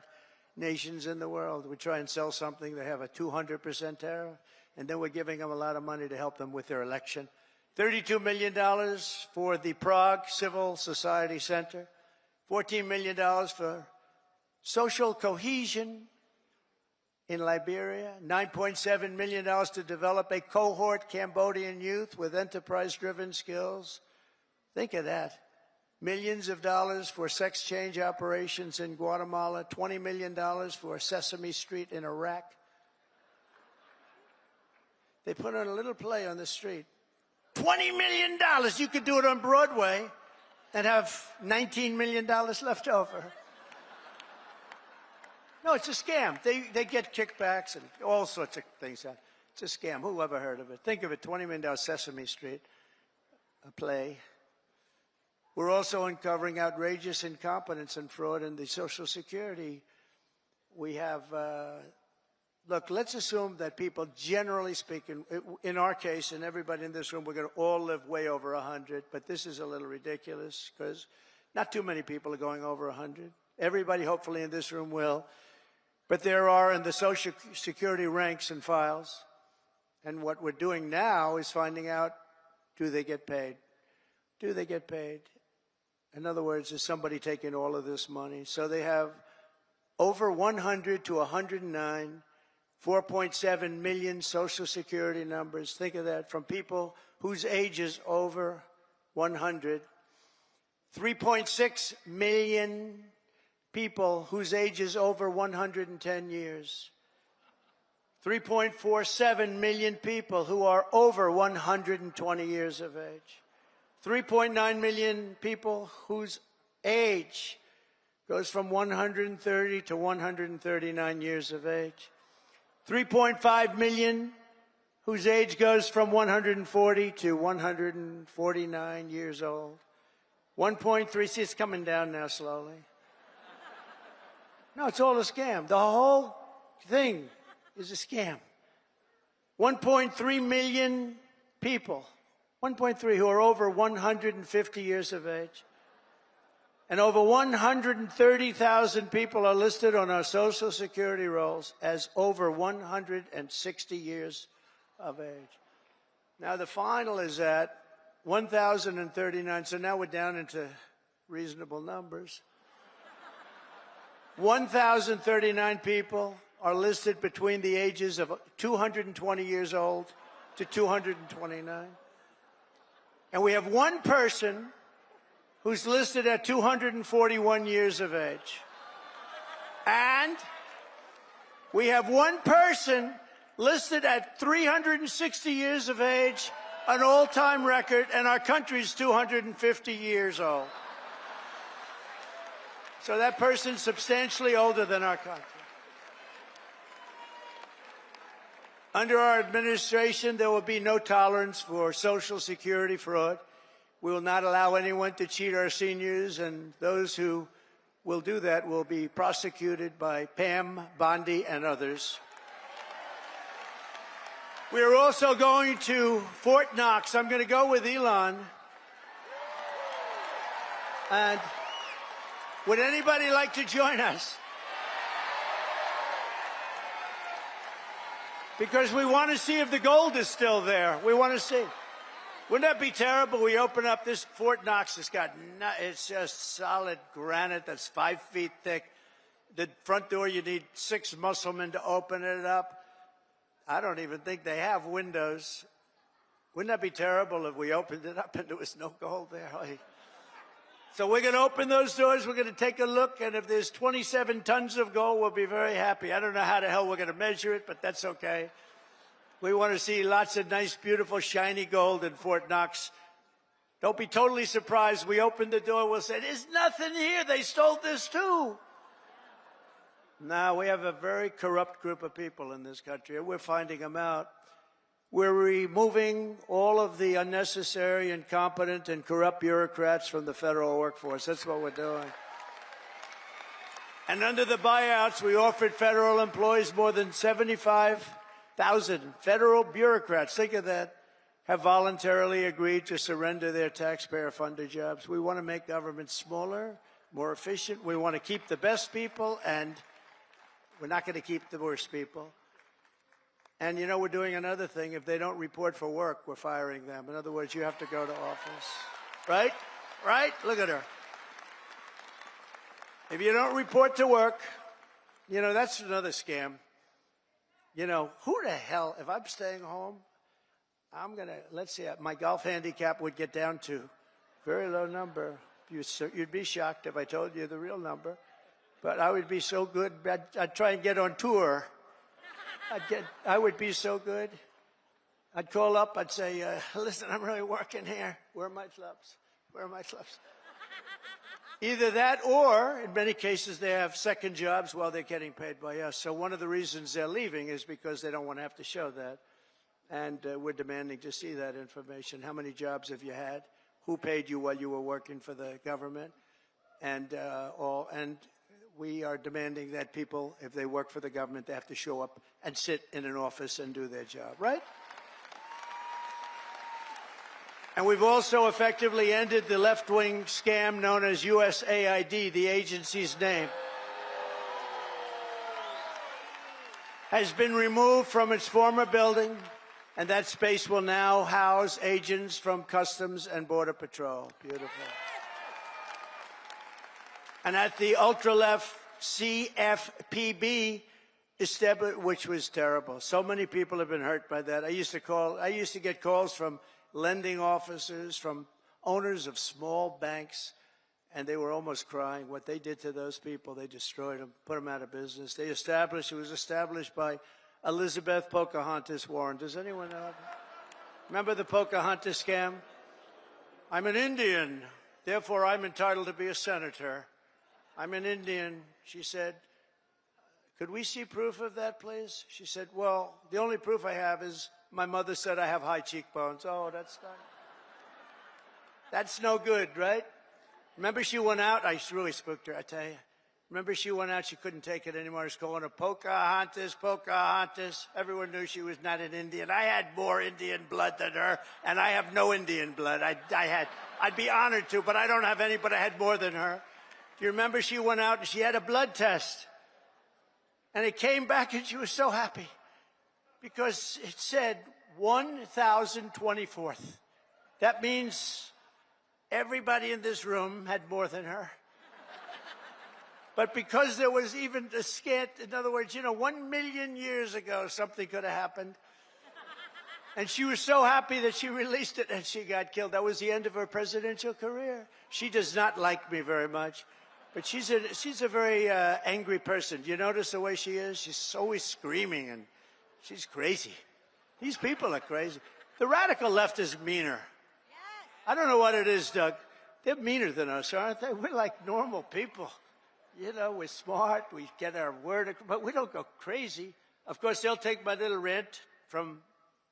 nations in the world. We try and sell something, they have a 200% tariff, and then we're giving them a lot of money to help them with their election. $32 million for the Prague Civil Society Center. $14 million for social cohesion in Liberia. $9.7 million to develop a cohort Cambodian youth with enterprise-driven skills. Think of that. Millions of dollars for sex change operations in Guatemala. $20 million for Sesame Street in Iraq. They put on a little play on the street. $20 million. You could do it on Broadway and have $19 million left over. No, it's a scam. They get kickbacks and all sorts of things. It's a scam. Who ever heard of it? Think of it, $20 million Sesame Street, a play. We're also uncovering outrageous incompetence and fraud in the Social Security. We have, look, let's assume that people, generally speaking, in our case, and everybody in this room, we're going to all live way over 100, but this is a little ridiculous because not too many people are going over 100. Everybody, hopefully, in this room will. But there are in the Social Security ranks and files. And what we're doing now is finding out, do they get paid? Do they get paid? In other words, is somebody taking all of this money? So they have over 100 to 109, 4.7 million Social Security numbers. Think of that, from people whose age is over 100. 3.6 million people whose age is over 110 years. 3.47 million people who are over 120 years of age. 3.9 million people whose age goes from 130 to 139 years of age. 3.5 million whose age goes from 140 to 149 years old. 1.3, see, it's coming down now slowly. No, it's all a scam. The whole thing is a scam. 1.3 million people, 1.3 who are over 150 years of age. And over 130,000 people are listed on our Social Security rolls as over 160 years of age. Now, the final is at 1,039, so now we're down into reasonable numbers. 1,039 people are listed between the ages of 220 years old to 229. And we have one person who's listed at 241 years of age. And we have one person listed at 360 years of age, an all-time record, and our country's 250 years old. So that person's substantially older than our country. Under our administration, there will be no tolerance for Social Security fraud. We will not allow anyone to cheat our seniors, and those who will do that will be prosecuted by Pam, Bondi, and others. We are also going to Fort Knox. I'm going to go with Elon. And would anybody like to join us? Because we want to see if the gold is still there. We want to see. Wouldn't that be terrible? We open up this Fort Knox. It's just solid granite that's 5 feet thick. The front door, you need 6 musclemen to open it up. I don't even think they have windows. Wouldn't that be terrible if we opened it up and there was no gold there? So we're going to open those doors. We're going to take a look. And if there's 27 tons of gold, we'll be very happy. I don't know how the hell we're going to measure it, but that's okay. We want to see lots of nice, beautiful, shiny gold in Fort Knox. Don't be totally surprised. We open the door. We'll say, there's nothing here. They stole this too. Now, we have a very corrupt group of people in this country, and we're finding them out. We're removing all of the unnecessary, incompetent, and corrupt bureaucrats from the federal workforce. That's what we're doing. And under the buyouts, we offered federal employees more than 75,000 federal bureaucrats. Think of that. Have voluntarily agreed to surrender their taxpayer-funded jobs. We want to make government smaller, more efficient. We want to keep the best people, and we're not going to keep the worst people. And, you know, we're doing another thing. If they don't report for work, we're firing them. In other words, you have to go to office. Right? Right? Look at her. If you don't report to work, you know, that's another scam. You know, who the hell, if I'm staying home, I'm going to, let's see, my golf handicap would get down to very low number. You'd be shocked if I told you the real number. But I would be so good, I'd try and get on tour. I would be so good. I'd call up, I'd say, listen, I'm really working here. Where are my clubs? Where are my clubs? Either that or, in many cases, they have second jobs while they're getting paid by us. So one of the reasons they're leaving is because they don't want to have to show that. And we're demanding to see that information. How many jobs have you had? Who paid you while you were working for the government? And we are demanding that people, if they work for the government, they have to show up and sit in an office and do their job, right? And we've also effectively ended the left-wing scam known as USAID, the agency's name. Has been removed from its former building, and that space will now house agents from Customs and Border Patrol. Beautiful. And at the ultra-left CFPB, which was terrible. So many people have been hurt by that. I used to get calls from lending officers, from owners of small banks, and they were almost crying what they did to those people. They destroyed them, put them out of business. It was established by Elizabeth Pocahontas Warren. Does anyone know? Remember the Pocahontas scam? I'm an Indian, therefore I'm entitled to be a senator. I'm an Indian. She said, could we see proof of that, please? She said, well, the only proof I have is my mother said I have high cheekbones. Oh, that's no good, right? Remember she went out? I really spooked her, I tell you. Remember she went out, she couldn't take it anymore. I was calling her Pocahontas, Pocahontas. Everyone knew she was not an Indian. I had more Indian blood than her, and I have no Indian blood. I'd be honored to, but I don't have any, but I had more than her. Do you remember she went out and she had a blood test? And it came back and she was so happy because it said 1,024th. That means everybody in this room had more than her. But because there was even a scant, in other words, 1 million years ago, something could have happened. And she was so happy that she released it and she got killed. That was the end of her presidential career. She does not like me very much. But she's a very angry person. Do you notice the way she is? She's always screaming, and she's crazy. These people are crazy. The radical left is meaner. I don't know what it is, Doug. They're meaner than us, aren't they? We're like normal people. We're smart. We get our word, but we don't go crazy. Of course, they'll take my little rant from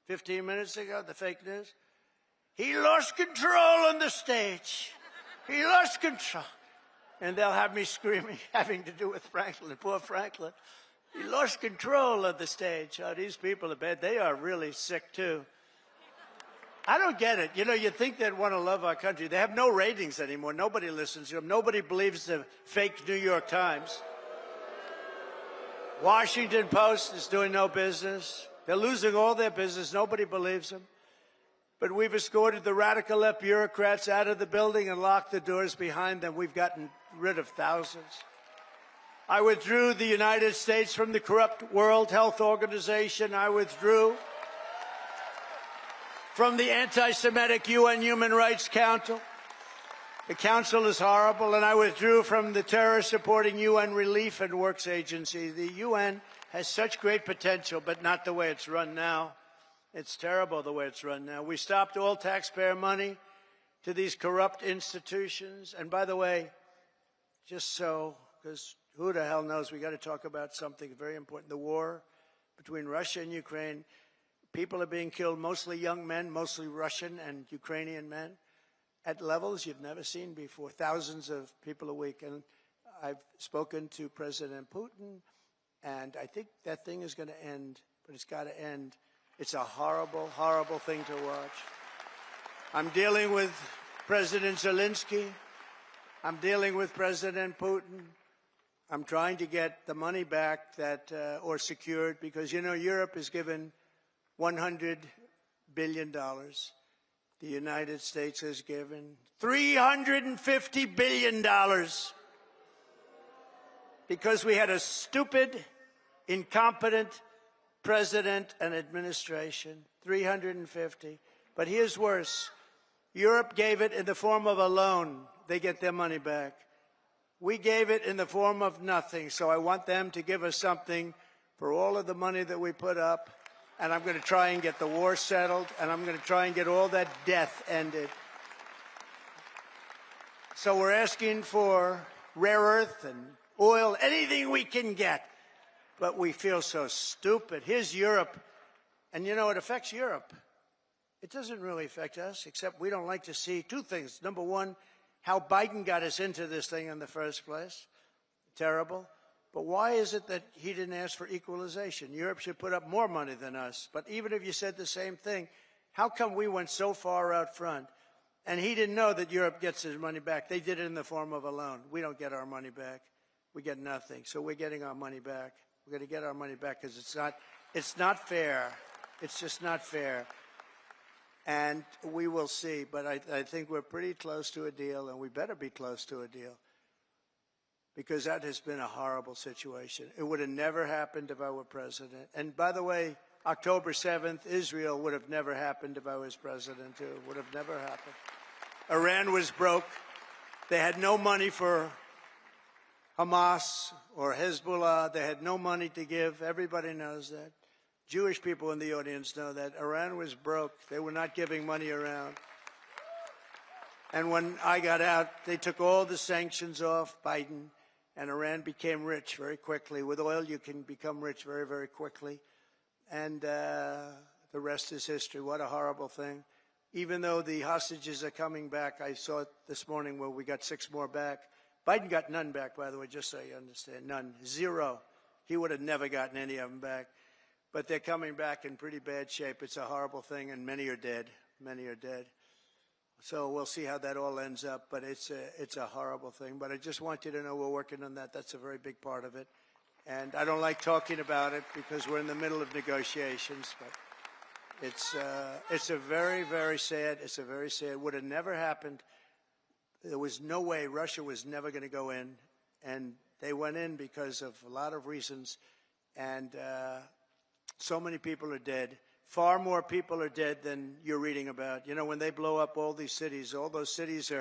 15 minutes ago, the fake news. He lost control on the stage. He lost control. And they'll have me screaming, having to do with Franklin, poor Franklin. He lost control of the stage. Oh, these people are bad. They are really sick, too. I don't get it. You think they'd want to love our country. They have no ratings anymore. Nobody listens to them. Nobody believes the fake New York Times. Washington Post is doing no business. They're losing all their business. Nobody believes them. But we've escorted the radical left bureaucrats out of the building and locked the doors behind them. We've gotten rid of thousands. I withdrew the United States from the corrupt World Health Organization. I withdrew from the anti-Semitic UN Human Rights Council. The council is horrible, and I withdrew from the terror-supporting UN Relief and Works Agency. The UN has such great potential, but not the way it's run now. It's terrible the way it's run now. We stopped all taxpayer money to these corrupt institutions. And by the way, just so, because who the hell knows, we got to talk about something very important. The war between Russia and Ukraine. People are being killed, mostly young men, mostly Russian and Ukrainian men, at levels you've never seen before, thousands of people a week. And I've spoken to President Putin, and I think that thing is going to end, but it's got to end. It's a horrible, horrible thing to watch. I'm dealing with President Zelensky. I'm dealing with President Putin. I'm trying to get the money back that, or secured, because, you know, Europe is given $100 billion. The United States has given $350 billion because we had a stupid, incompetent president and administration. 350. But here's worse. Europe gave it in the form of a loan. They get their money back. We gave it in the form of nothing. So I want them to give us something for all of the money that we put up. And I'm going to try and get the war settled, and I'm going to try and get all that death ended. So we're asking for rare earth and oil, anything we can get. But we feel so stupid. Here's Europe. And, you know, it affects Europe. It doesn't really affect us, except we don't like to see two things. Number one, how Biden got us into this thing in the first place. Terrible. But why is it that he didn't ask for equalization? Europe should put up more money than us. But even if you said the same thing, how come we went so far out front? And he didn't know that Europe gets his money back. They did it in the form of a loan. We don't get our money back. We get nothing. So we're getting our money back. We're going to get our money back because it's not fair. It's just not fair. And we will see. But I think we're pretty close to a deal, and we better be close to a deal, because that has been a horrible situation. It would have never happened if I were president. And by the way, October 7th, Israel would have never happened if I was president, too. It would have never happened. Iran was broke. They had no money for Hamas or Hezbollah. They had no money to give. Everybody knows that. Jewish people in the audience know that. Iran was broke. They were not giving money around. And when I got out, they took all the sanctions off Biden, and Iran became rich very quickly. With oil, you can become rich very, very quickly. And the rest is history. What a horrible thing. Even though the hostages are coming back, I saw it this morning where we got 6 more back. Biden got none back, by the way, just so you understand. None. 0. He would have never gotten any of them back. But they're coming back in pretty bad shape. It's a horrible thing, and many are dead. Many are dead. So we'll see how that all ends up, but it's a horrible thing. But I just want you to know we're working on that. That's a very big part of it. And I don't like talking about it because we're in the middle of negotiations. But it's a very, very sad. It's a very sad. It would have never happened. There was no way. Russia was never going to go in, and they went in because of a lot of reasons. And so many people are dead. Far more people are dead than you're reading about. You know, when they blow up all these cities, all those cities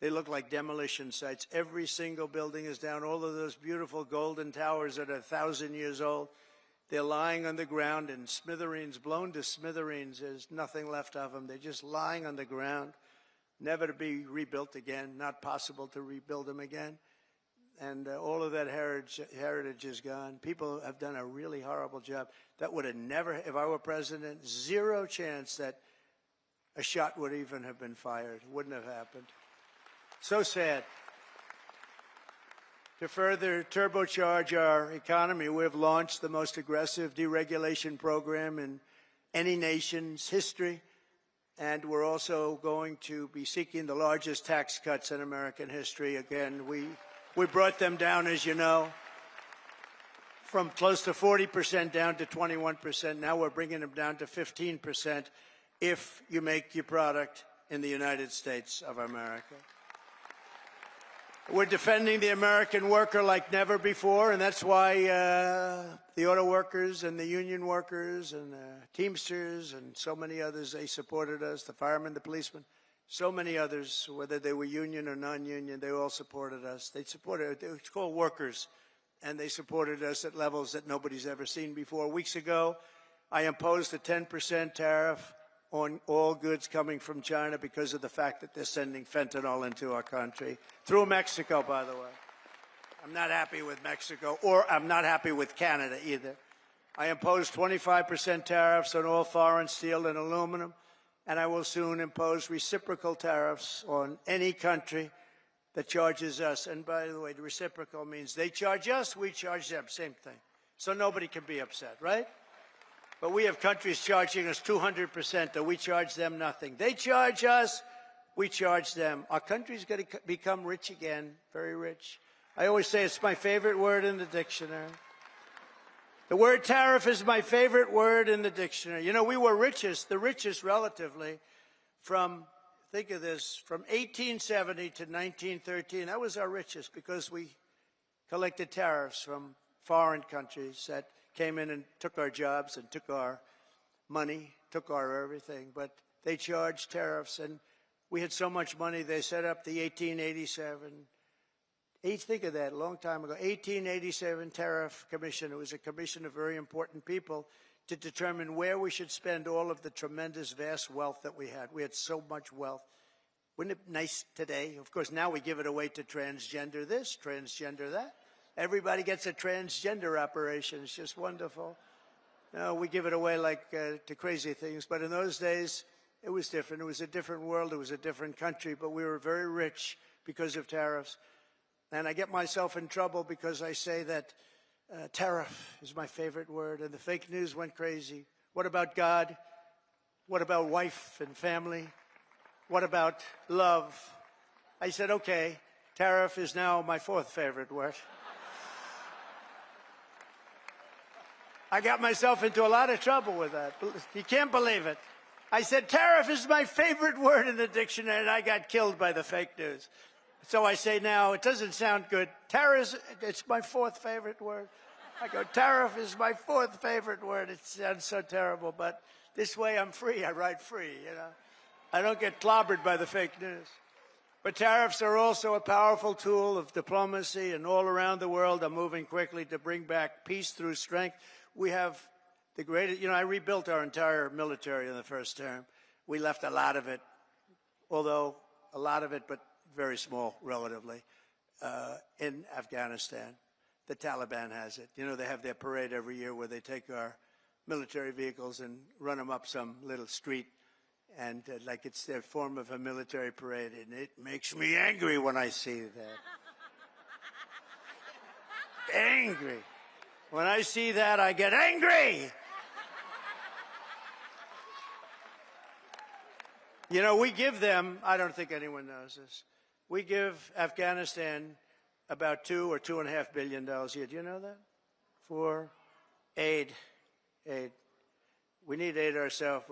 they look like demolition sites. Every single building is down. All of those beautiful golden towers that are 1,000 years old, they're lying on the ground in smithereens, blown to smithereens. There's nothing left of them. They're just lying on the ground, never to be rebuilt again, not possible to rebuild them again. And all of that heritage is gone. People have done a really horrible job. That would have never, if I were president, 0 chance that a shot would even have been fired. It wouldn't have happened. So sad. To further turbocharge our economy, we've launched the most aggressive deregulation program in any nation's history. And we're also going to be seeking the largest tax cuts in American history. Again, we brought them down, as you know, from close to 40% down to 21%. Now we're bringing them down to 15% if you make your product in the United States of America. We're defending the American worker like never before, and that's why the auto workers and the union workers and the Teamsters and so many others, they supported us, the firemen, the policemen, so many others, whether they were union or non-union, they all supported us. They supported, it's called workers, and they supported us at levels that nobody's ever seen before. Weeks ago, I imposed a 10% tariff on all goods coming from China because of the fact that they're sending fentanyl into our country. Through Mexico, by the way. I'm not happy with Mexico, or I'm not happy with Canada either. I imposed 25% tariffs on all foreign steel and aluminum, and I will soon impose reciprocal tariffs on any country that charges us. And by the way, the reciprocal means they charge us, we charge them, same thing. So nobody can be upset, right? But we have countries charging us 200%, and we charge them nothing. They charge us, we charge them. Our country's going to become rich again, very rich. I always say it's my favorite word in the dictionary. The word tariff is my favorite word in the dictionary. You know, we were the richest relatively from, think of this, from 1870 to 1913. That was our richest because we collected tariffs from foreign countries that came in and took our jobs and took our money, took our everything. But they charged tariffs, and we had so much money, they set up the 1887, think of that, a long time ago, 1887 Tariff Commission. It was a commission of very important people to determine where we should spend all of the tremendous, vast wealth that we had. We had so much wealth. Wouldn't it be nice today? Of course, now we give it away to transgender this, transgender that. Everybody gets a transgender operation. It's just wonderful. No, we give it away like to crazy things. But in those days, it was different. It was a different world. It was a different country. But we were very rich because of tariffs. And I get myself in trouble because I say that tariff is my favorite word. And the fake news went crazy. What about God? What about wife and family? What about love? I said, okay, tariff is now my fourth favorite word. I got myself into a lot of trouble with that. You can't believe it. I said, tariff is my favorite word in the dictionary, and I got killed by the fake news. So I say now, it doesn't sound good. Tariff, it's my fourth favorite word. I go, tariff is my fourth favorite word. It sounds so terrible, but this way I'm free. I write free, you know. I don't get clobbered by the fake news. But tariffs are also a powerful tool of diplomacy, and all around the world are moving quickly to bring back peace through strength. We have the greatest, I rebuilt our entire military in the first term. We left a lot of it, although a lot of it, but very small relatively, in Afghanistan. The Taliban has it. They have their parade every year where they take our military vehicles and run them up some little street, and like it's their form of a military parade, and it makes me angry when I see that. Angry. When I see that, I get angry. We give them, I don't think anyone knows this, we give Afghanistan about $2 or $2.5 billion a year. Do you know that? For aid. We need aid ourselves.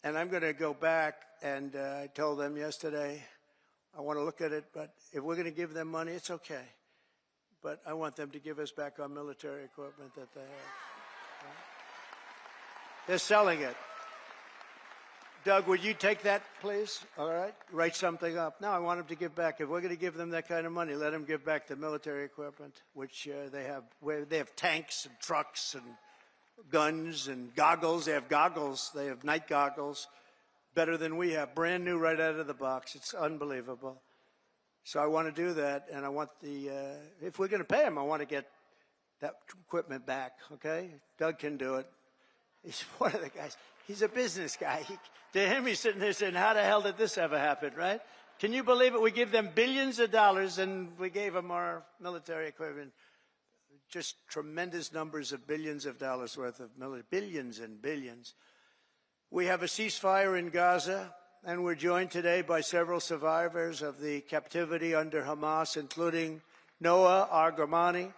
And I'm going to go back, and I told them yesterday, I want to look at it, but if we're going to give them money, it's okay. But I want them to give us back our military equipment that they have. Right? They're selling it. Doug, would you take that, please? All right? Write something up. No, I want them to give back. If we're going to give them that kind of money, let them give back the military equipment, which they have. They have tanks and trucks and guns and goggles. They have goggles. They have night goggles, better than we have. Brand new right out of the box. It's unbelievable. So I want to do that, and I want if we're going to pay them, I want to get that equipment back, okay? Doug can do it. He's one of the guys. He's a business guy. To him, he's sitting there saying, how the hell did this ever happen, right? Can you believe it? We give them billions of dollars, and we gave them our military equipment. Just tremendous numbers of billions of dollars worth of military, billions and billions. We have a ceasefire in Gaza, and we're joined today by several survivors of the captivity under Hamas, including Noah Argamani,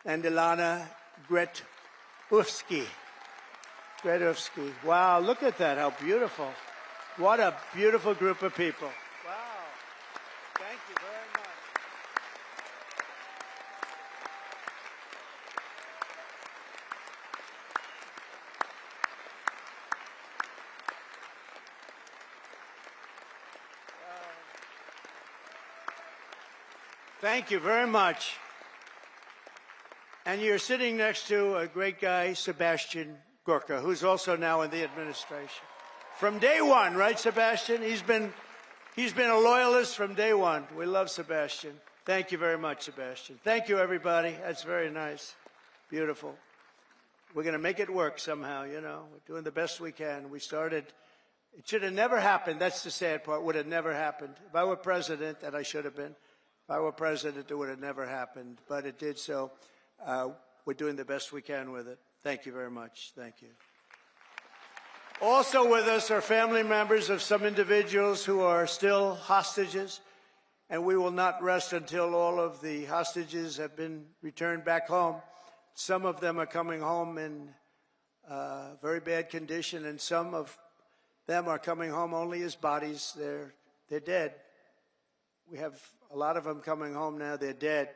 and Ilana Gretowski. Wow, look at that, how beautiful. What a beautiful group of people. Wow, thank you very much. Thank you very much. And you're sitting next to a great guy, Sebastian Gorka, who's also now in the administration. From day one, right, Sebastian? He's been a loyalist from day one. We love Sebastian. Thank you very much, Sebastian. Thank you, everybody. That's very nice. Beautiful. We're going to make it work somehow, you know. We're doing the best we can. We started. It should have never happened. That's the sad part. Would have never happened. If I were president, and I should have been, if I were president, it would have never happened. But it did, so we're doing the best we can with it. Thank you very much. Thank you. Also with us are family members of some individuals who are still hostages, and we will not rest until all of the hostages have been returned back home. Some of them are coming home in very bad condition, and some of them are coming home only as bodies. They're dead. We have a lot of them coming home now. They're dead.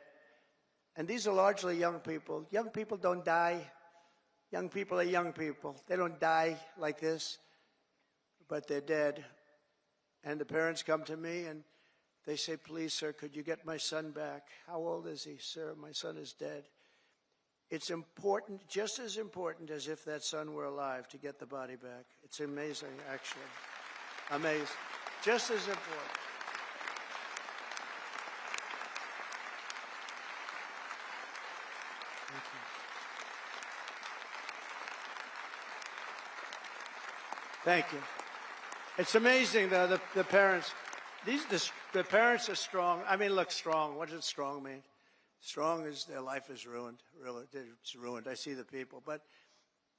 And these are largely young people. Young people don't die. Young people are young people. They don't die like this, but they're dead. And the parents come to me and they say, please, sir, could you get my son back? How old is he, sir? My son is dead. It's important, just as important as if that son were alive, to get the body back. It's amazing, actually. Amazing. Just as important. Thank you. Thank you. It's amazing, though, the parents. The parents are strong. I mean, look, strong. What does strong mean? Strong is their life is ruined. Really, it's ruined. I see the people. But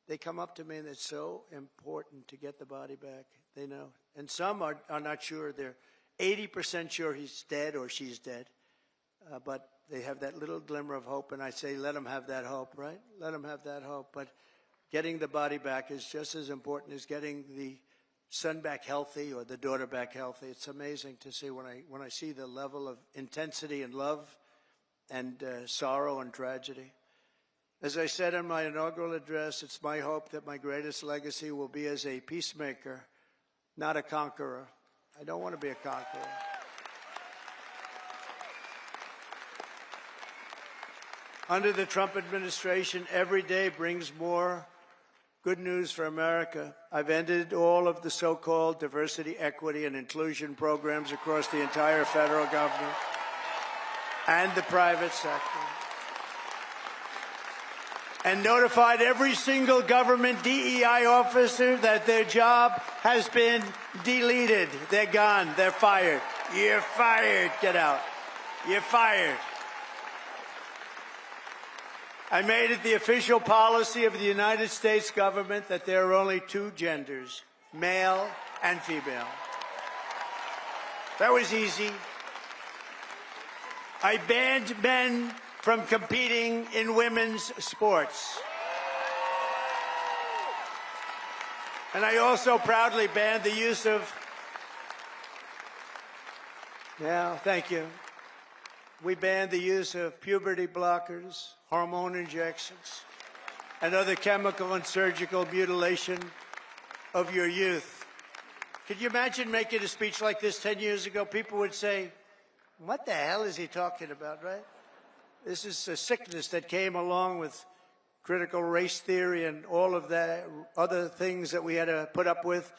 they come up to me, and it's so important to get the body back. They know. And some are not sure. They're 80% sure he's dead or she's dead. But they have that little glimmer of hope, and I say, let them have that hope, right? Let them have that hope. But getting the body back is just as important as getting the son back healthy or the daughter back healthy. It's amazing to see when I see the level of intensity and love and sorrow and tragedy. As I said in my inaugural address, it's my hope that my greatest legacy will be as a peacemaker, not a conqueror. I don't want to be a conqueror. Under the Trump administration, every day brings more good news for America. I've ended all of the so-called diversity, equity, and inclusion programs across the entire federal government and the private sector, and notified every single government DEI officer that their job has been deleted. They're gone. They're fired. You're fired. Get out. You're fired. I made it the official policy of the United States government that there are only two genders, male and female. That was easy. I banned men from competing in women's sports. And I also proudly banned the use of, thank you. We banned the use of puberty blockers, hormone injections, and other chemical and surgical mutilation of your youth. Could you imagine making a speech like this 10 years ago? People would say, what the hell is he talking about, right? This is a sickness that came along with critical race theory and all of the other things that we had to put up with.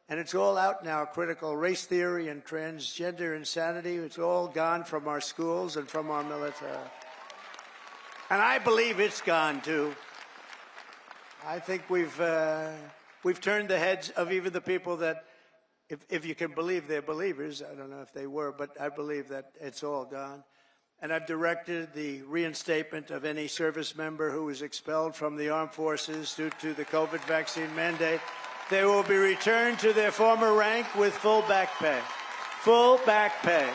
And it's all out now, critical race theory and transgender insanity. It's all gone from our schools and from our military. And I believe it's gone, too. I think we've turned the heads of even the people that, if you can believe they're believers, I don't know if they were, but I believe that it's all gone. And I've directed the reinstatement of any service member who was expelled from the armed forces due to the COVID vaccine mandate. They will be returned to their former rank with full back pay. Full back pay.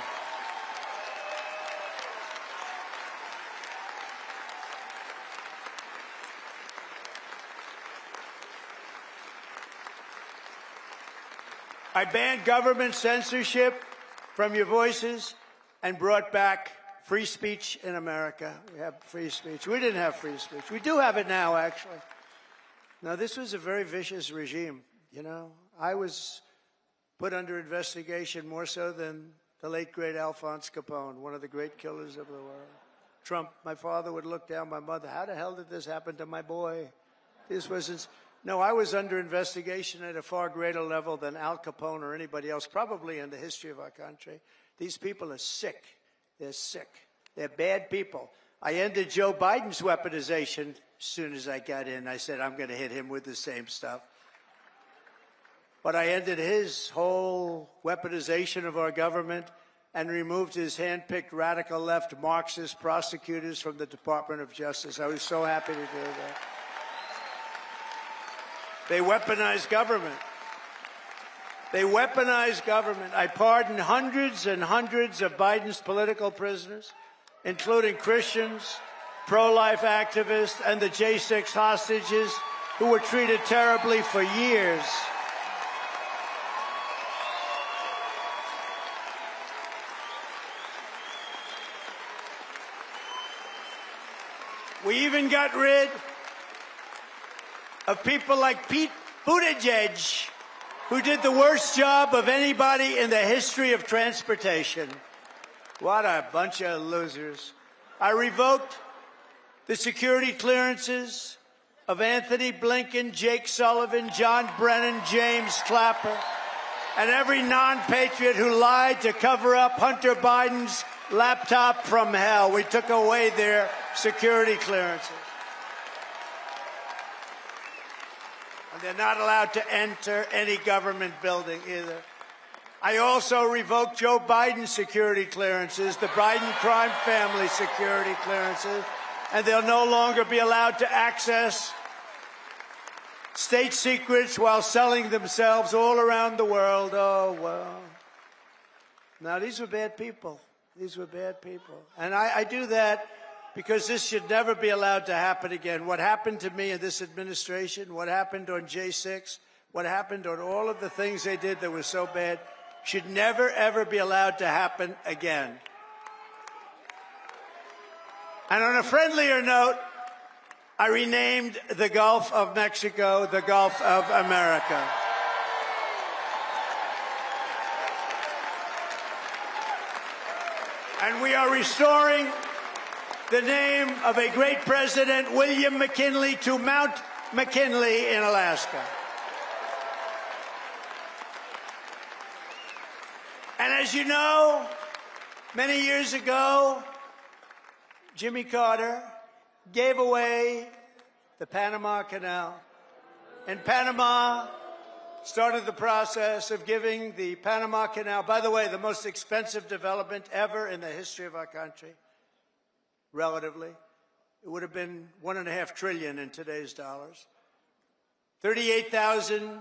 I banned government censorship from your voices and brought back free speech in America. We have free speech. We didn't have free speech. We do have it now, actually. Now, this was a very vicious regime, you know. I was put under investigation more so than the late, great Alphonse Capone, one of the great killers of the world. Trump, my father would look down my mother. How the hell did this happen to my boy? This wasn't... No, I was under investigation at a far greater level than Al Capone or anybody else, probably in the history of our country. These people are sick. They're sick. They're bad people. I ended Joe Biden's weaponization as soon as I got in. I said, I'm going to hit him with the same stuff. But I ended his whole weaponization of our government and removed his hand-picked radical left Marxist prosecutors from the Department of Justice. I was so happy to do that. They weaponized government. They weaponized government. I pardoned hundreds and hundreds of Biden's political prisoners, including Christians, pro-life activists, and the J6 hostages who were treated terribly for years. We even got rid of people like Pete Buttigieg, who did the worst job of anybody in the history of transportation. What a bunch of losers. I revoked the security clearances of Anthony Blinken, Jake Sullivan, John Brennan, James Clapper, and every non-patriot who lied to cover up Hunter Biden's laptop from hell. We took away their security clearances. And they're not allowed to enter any government building either. I also revoked Joe Biden's security clearances, the Biden crime family security clearances, and they'll no longer be allowed to access state secrets while selling themselves all around the world. Oh, well. Now, these were bad people. These were bad people. And I do that because this should never be allowed to happen again. What happened to me in this administration, what happened on J6, what happened on all of the things they did that were so bad, should never, ever be allowed to happen again. And on a friendlier note, I renamed the Gulf of Mexico the Gulf of America. And we are restoring the name of a great president, William McKinley, to Mount McKinley in Alaska. And as you know, many years ago, Jimmy Carter gave away the Panama Canal. And Panama started the process of giving the Panama Canal, by the way, the most expensive development ever in the history of our country, relatively. It would have been $1.5 trillion in today's dollars. 38,000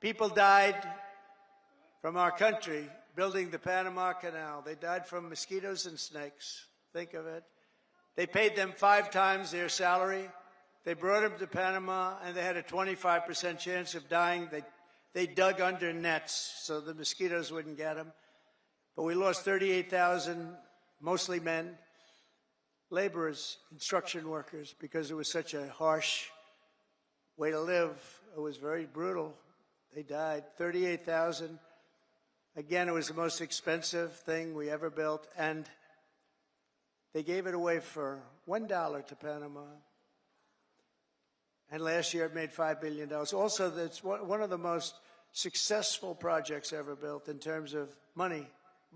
people died from our country building the Panama Canal. They died from mosquitoes and snakes. Think of it. They paid them 5 times their salary. They brought them to Panama, and they had a 25% chance of dying. They dug under nets so the mosquitoes wouldn't get them. But we lost 38,000, mostly men, laborers, construction workers, because it was such a harsh way to live. It was very brutal. They died. 38,000. Again, it was the most expensive thing we ever built, and they gave it away for $1 to Panama. And last year it made $5 billion. Also, that's one of the most successful projects ever built in terms of money,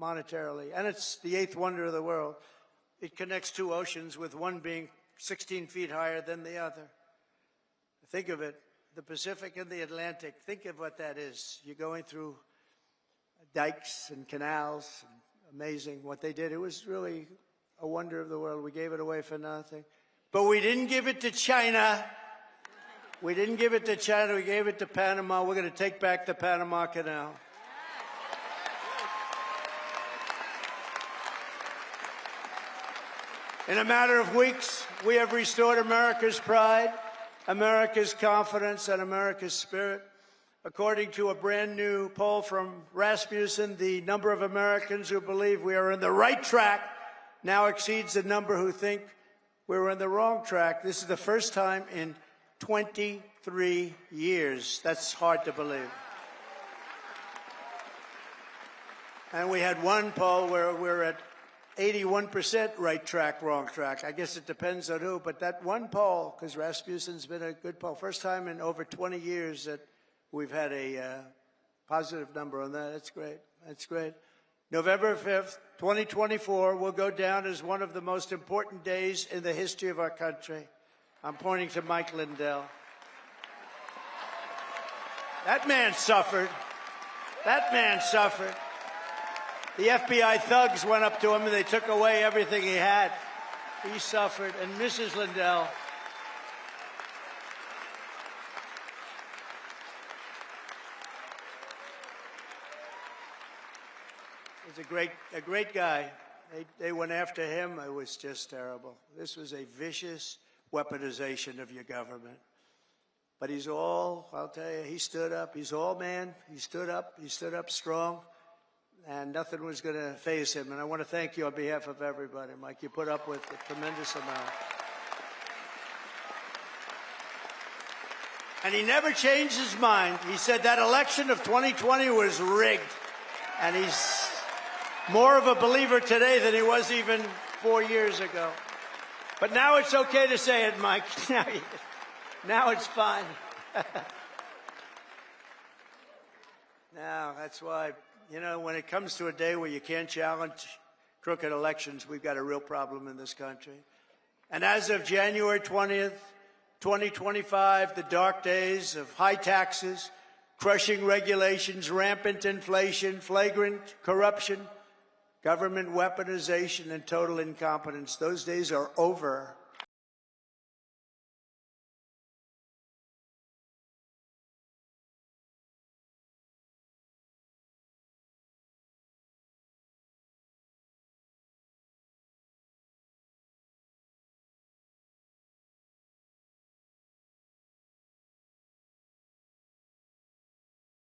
monetarily. And it's the 8th wonder of the world. It connects 2 oceans, with one being 16 feet higher than the other. Think of it, the Pacific and the Atlantic. Think of what that is. You're going through dikes and canals. Amazing what they did. It was really a wonder of the world. We gave it away for nothing. But we didn't give it to China. We didn't give it to China. We gave it to Panama. We're going to take back the Panama Canal. In a matter of weeks, we have restored America's pride, America's confidence, and America's spirit. According to a brand new poll from Rasmussen, the number of Americans who believe we are on the right track now exceeds the number who think we're on the wrong track. This is the first time in 23 years. That's hard to believe. And we had one poll where we're at 81% right track, wrong track. I guess it depends on who, but that one poll, because Rasmussen's been a good poll, first time in over 20 years that we've had a positive number on that. That's great. That's great. November 5th, 2024 will go down as one of the most important days in the history of our country. I'm pointing to Mike Lindell. That man suffered. That man suffered. The FBI thugs went up to him and they took away everything he had. He suffered. And Mrs. Lindell, is a great guy. They went after him. It was just terrible. This was a vicious weaponization of your government. But he's all, I'll tell you, he stood up. He's all man. He stood up strong. And nothing was going to faze him. And I want to thank you on behalf of everybody, Mike. You put up with a tremendous amount. And he never changed his mind. He said that election of 2020 was rigged. And he's more of a believer today than he was even 4 years ago. But now it's okay to say it, Mike. Now it's fine. Now, that's why, you know, when it comes to a day where you can't challenge crooked elections, we've got a real problem in this country. And as of January 20th, 2025, the dark days of high taxes, crushing regulations, rampant inflation, flagrant corruption, government weaponization, and total incompetence, those days are over.